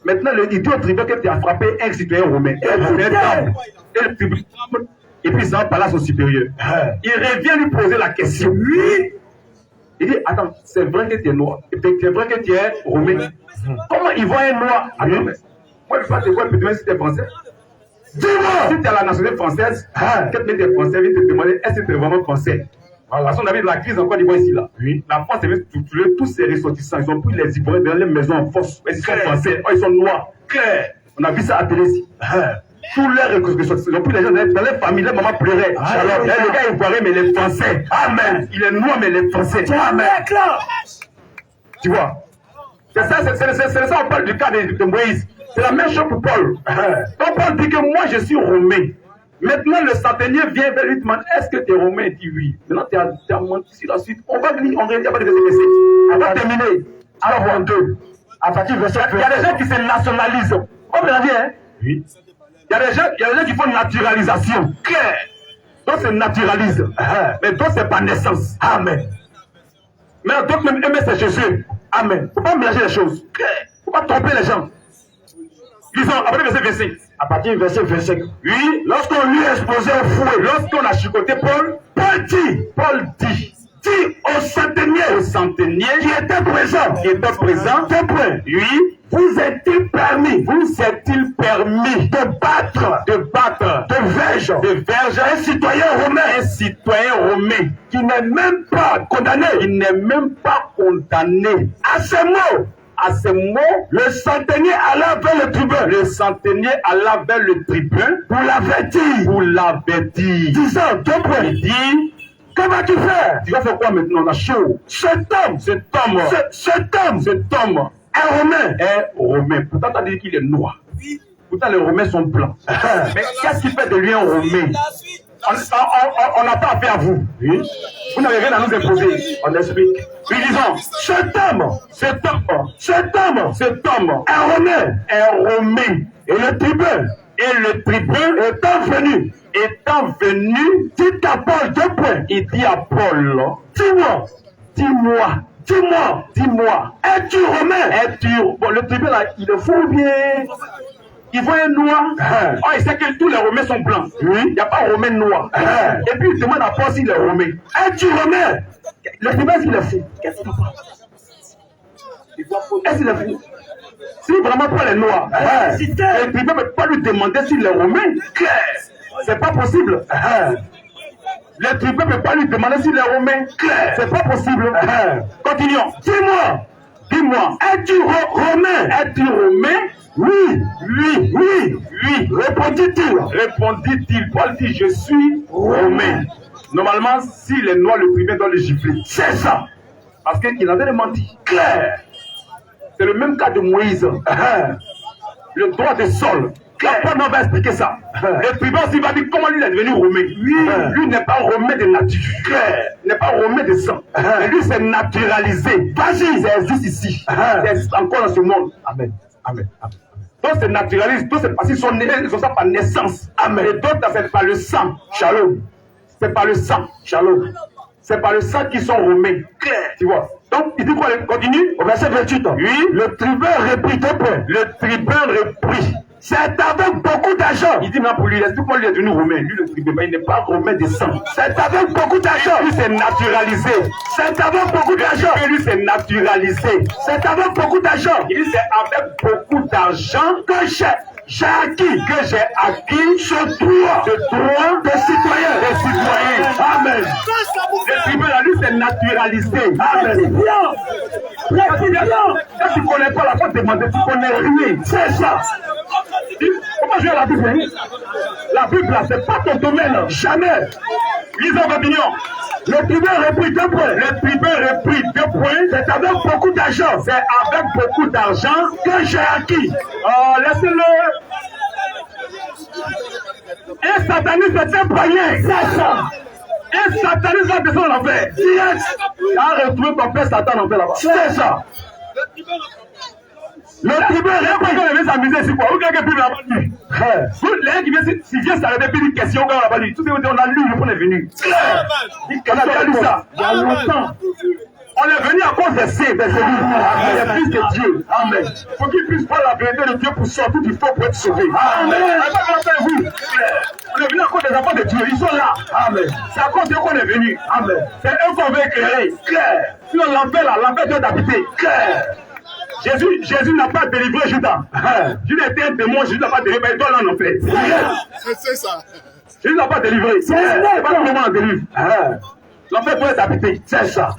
Maintenant, il dit au tribunal que tu as frappé un citoyen romain. Et puis, ça va parler à son supérieur. Il revient lui poser la question. Oui. Il dit, attends, c'est vrai que tu es noir. C'est vrai que tu es romain. Comment ils voient un noir? Attends, mais moi, je ne sais pas te voir, si tu es français. Dis-moi! Si tu as la nationalité française, quelqu'un des Français vient te demander est-ce que tu es vraiment français? Parce qu'on avait de la crise en Côte d'Ivoire ici, là. Oui. La France avait tué tous ses ressortissants. Ils ont pris les Ivoiriens dans les maisons en force. Ils sont français. Oh, ils sont noirs. Claire. On a vu ça à télé ici. Tous les ressortissants. Ils ont pris les gens dans les familles. Les mamans pleuraient. Alors, les gars ivoiriens, mais les Français. Amen. Il est noir, mais les Français. Amen. Tu vois? C'est ça, on parle du cas de Moïse. C'est la même chose pour Paul. Donc Paul dit que moi je suis romain. Maintenant le centenier vient vers lui et demande est-ce que tu es romain? Il dit oui. Maintenant tu as menti sur la suite. On va lire, on va pas de verset. On va terminer. Alors 22. À partir du verset. Il y a des gens qui se nationalisent. On me l'a dit, hein? Oui. Il y a des gens qui font naturalisation. Claire. Donc c'est naturalise. Mais donc c'est par naissance. Amen. Mais d'autres même aimer c'est Jésus. Amen. Il ne faut pas mélanger les choses. Il ne faut pas tromper les gens. Lisons après le verset 25. À partir du verset 25. Oui, lorsqu'on lui a exposé au fouet, lorsqu'on a chicoté Paul, Paul dit au centenier qui était présent, oui, vous est-il permis de battre, de verge un citoyen romain qui n'est même pas condamné, à ce mot, le centenier alla vers le tribun. Vous l'avez dit. Disant, il dit, que vas-tu faire? Tu vas faire quoi maintenant? On a chaud. Cet homme est romain. Pourtant, tu as dit qu'il est noir. Pourtant, les Romains sont blancs. Mais qu'est-ce qui fait de lui un Romain? On n'a pas affaire à vous. Oui. Vous n'avez rien à nous imposer. On explique. Puis disons, cet homme est romain. Et le tribun étant venu, dit à Paul, il dit à Paul, dis-moi, es-tu romain? Bon, le tribun là, il est fou ou bien? Il voit un noir. Oh, il sait que tous les Romains sont blancs. Oui. Il n'y a pas un Romain noir. Et puis il demande à Paul s'il est Romain. Es-tu Romain? Le tribun, il est fou. Qu'est-ce qu'il fait? Est-ce qu'il est fou? Si vraiment Paul est noir, le tribun ne peut pas lui demander s'il est Romain. C'est pas possible. Le tribun ne peut pas lui demander s'il est Romain. C'est pas possible. Continuons. Dis-moi, es-tu Romain? Oui. Répondit-il. Paul dit, je suis romain. Normalement, s'il est noir, le tribun doit le gifler. C'est ça. Parce qu'il avait menti. Clair. C'est le même cas de Moïse. Le droit de sol. Paul va expliquer ça. Le tribun aussi va dire comment lui est devenu romain. Lui n'est pas romain de nature. Il n'est pas romain de sang. Et lui c'est naturalisé. Vas-y, ça existe ici. Ça existe encore dans ce monde. Amen. Donc c'est naturalisé. Donc c'est parce qu'ils sont nés, ils sont ça par naissance. Amen. Et d'autres c'est par le sang. Shalom. C'est par le sang. Shalom. C'est par le sang qu'ils sont romains. Clair. Tu vois. Donc, il dit quoi? Il continue au verset 28. Oui. Le tribun reprit. C'est avec beaucoup d'argent. Il dit non, pour lui, explique-moi, lui est devenu romain. Lui, le tribun, il n'est pas romain de sang. C'est avec beaucoup d'argent. Lui, c'est naturalisé. C'est avec beaucoup d'argent. Et lui, c'est naturalisé. C'est avec beaucoup d'argent. Il dit c'est avec beaucoup d'argent que j'ai acquis ce droit de citoyen. Amen. Le tribun, lui, c'est naturalisé. Amen. Quand tu ne connais pas la fois de demander, tu ne connais rien. C'est ça. Comment je vais la Bible? La Bible, là, c'est pas ton domaine. Jamais. Lisons l'opinion. Le tribun reprit 2 points. C'est avec beaucoup d'argent. Que j'ai acquis. Oh, laissez-le. Un sataniste est un païen. C'est ça. Un sataniste va descendre en enfer. Tu as retrouvé ton père Satan en enfer là-bas. C'est ça. Le tribun répond qu'il veut s'amuser ici, quoi. Ou quelqu'un qui n'a pas lu. Les qui vient s'arrêter puis une question, on n'a pas lu. Tout ce qu'on a lu, on est venu. On a déjà lu ça. Il y a longtemps. On est venu à cause de ces il y a plus que Dieu. Amen. Il faut qu'il puisse voir la vérité de Dieu pour sortir du feu pour être sauvé. Amen. On est venu à cause des enfants de Dieu. Ils sont là. Amen. C'est à cause d'eux qu'on est venu. Amen. C'est eux qu'on veut éclairer. Claire. Sinon l'enfer là, l'enfer doit habiter. Claire. Jésus n'a pas délivré Judas. Judas était un démon, Jésus n'a pas délivré. Il doit aller en enfer. C'est ça. Jésus n'a pas délivré. C'est pas le moment de délivrer. L'enfer doit être habité. C'est ça.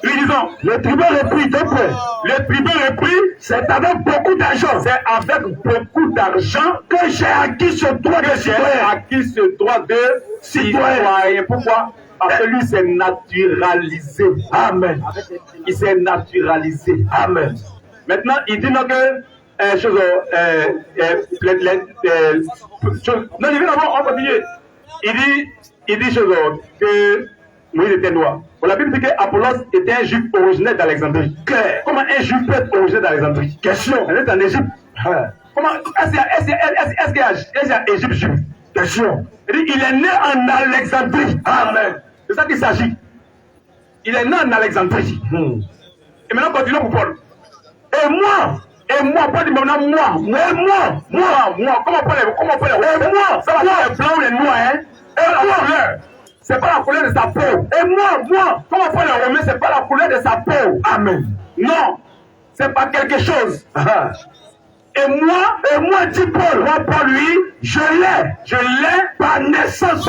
Nous disons, le tribun repris, le tribun repris, c'est avec beaucoup d'argent. C'est avec beaucoup d'argent que j'ai acquis ce droit de citoyen. Pourquoi? Parce que lui s'est naturalisé. Amen. Il s'est naturalisé. Amen. Maintenant, il dit non que non, il vient d'abord, on continue. Il dit que Moïse était noir. Bon, la Bible dit qu'Apollos était un juif originaire d'Alexandrie. Comment un juif peut être originaire d'Alexandrie? Question. Elle est en Égypte. Comment est-ce qu'il y a Égypte juif? Question. Il est né en Alexandrie. Amen. C'est ça qu'il s'agit. Il est né en Alexandrie. Et maintenant, continuons pour Paul. Et moi, pas du maintenant, moi, comment Paul est, et moi, ça va faire les blancs ou les noirs, hein? Et la couleur, c'est pas la couleur de sa peau. Et moi, comment Paul est romain, c'est pas la couleur de sa peau. Amen. Non, c'est pas quelque chose. Et moi, dit Paul, moi, Paul, lui, je l'ai par naissance.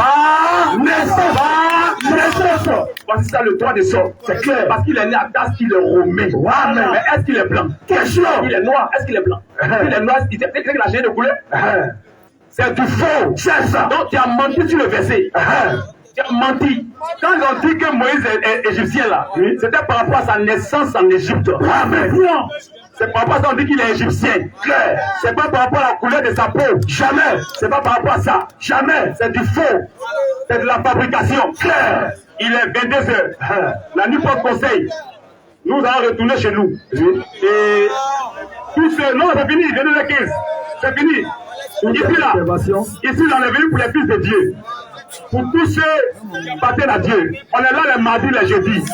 Voici ça le droit de sort. C'est clair. Parce qu'il est né à Tarse, qu'il est romain. Amen. Mais est-ce qu'il est blanc? Question. Il est noir. Est-ce qu'il est blanc? Il est noir. Il sait qu'il a changé de couleur? C'est du faux. C'est ça. Donc tu as menti sur le verset. Tu as menti. Quand ils ont dit que Moïse est égyptien là, c'était par rapport à sa naissance en Égypte. Amen. Non. C'est par rapport à ça qu'on dit qu'il est égyptien. C'est pas par rapport à la couleur de sa peau. Jamais. C'est pas par rapport à ça. Jamais. C'est du faux. C'est de la fabrication. Claire. Il est 22 heures. La nuit porte conseil. Nous allons retourner chez nous. Et tous ceux. Non, c'est fini. Venez le 15. C'est fini. Ici là, on est venu pour les fils de Dieu. Pour tous ceux qui appartiennent à Dieu. On est là les mardis, les jeudis.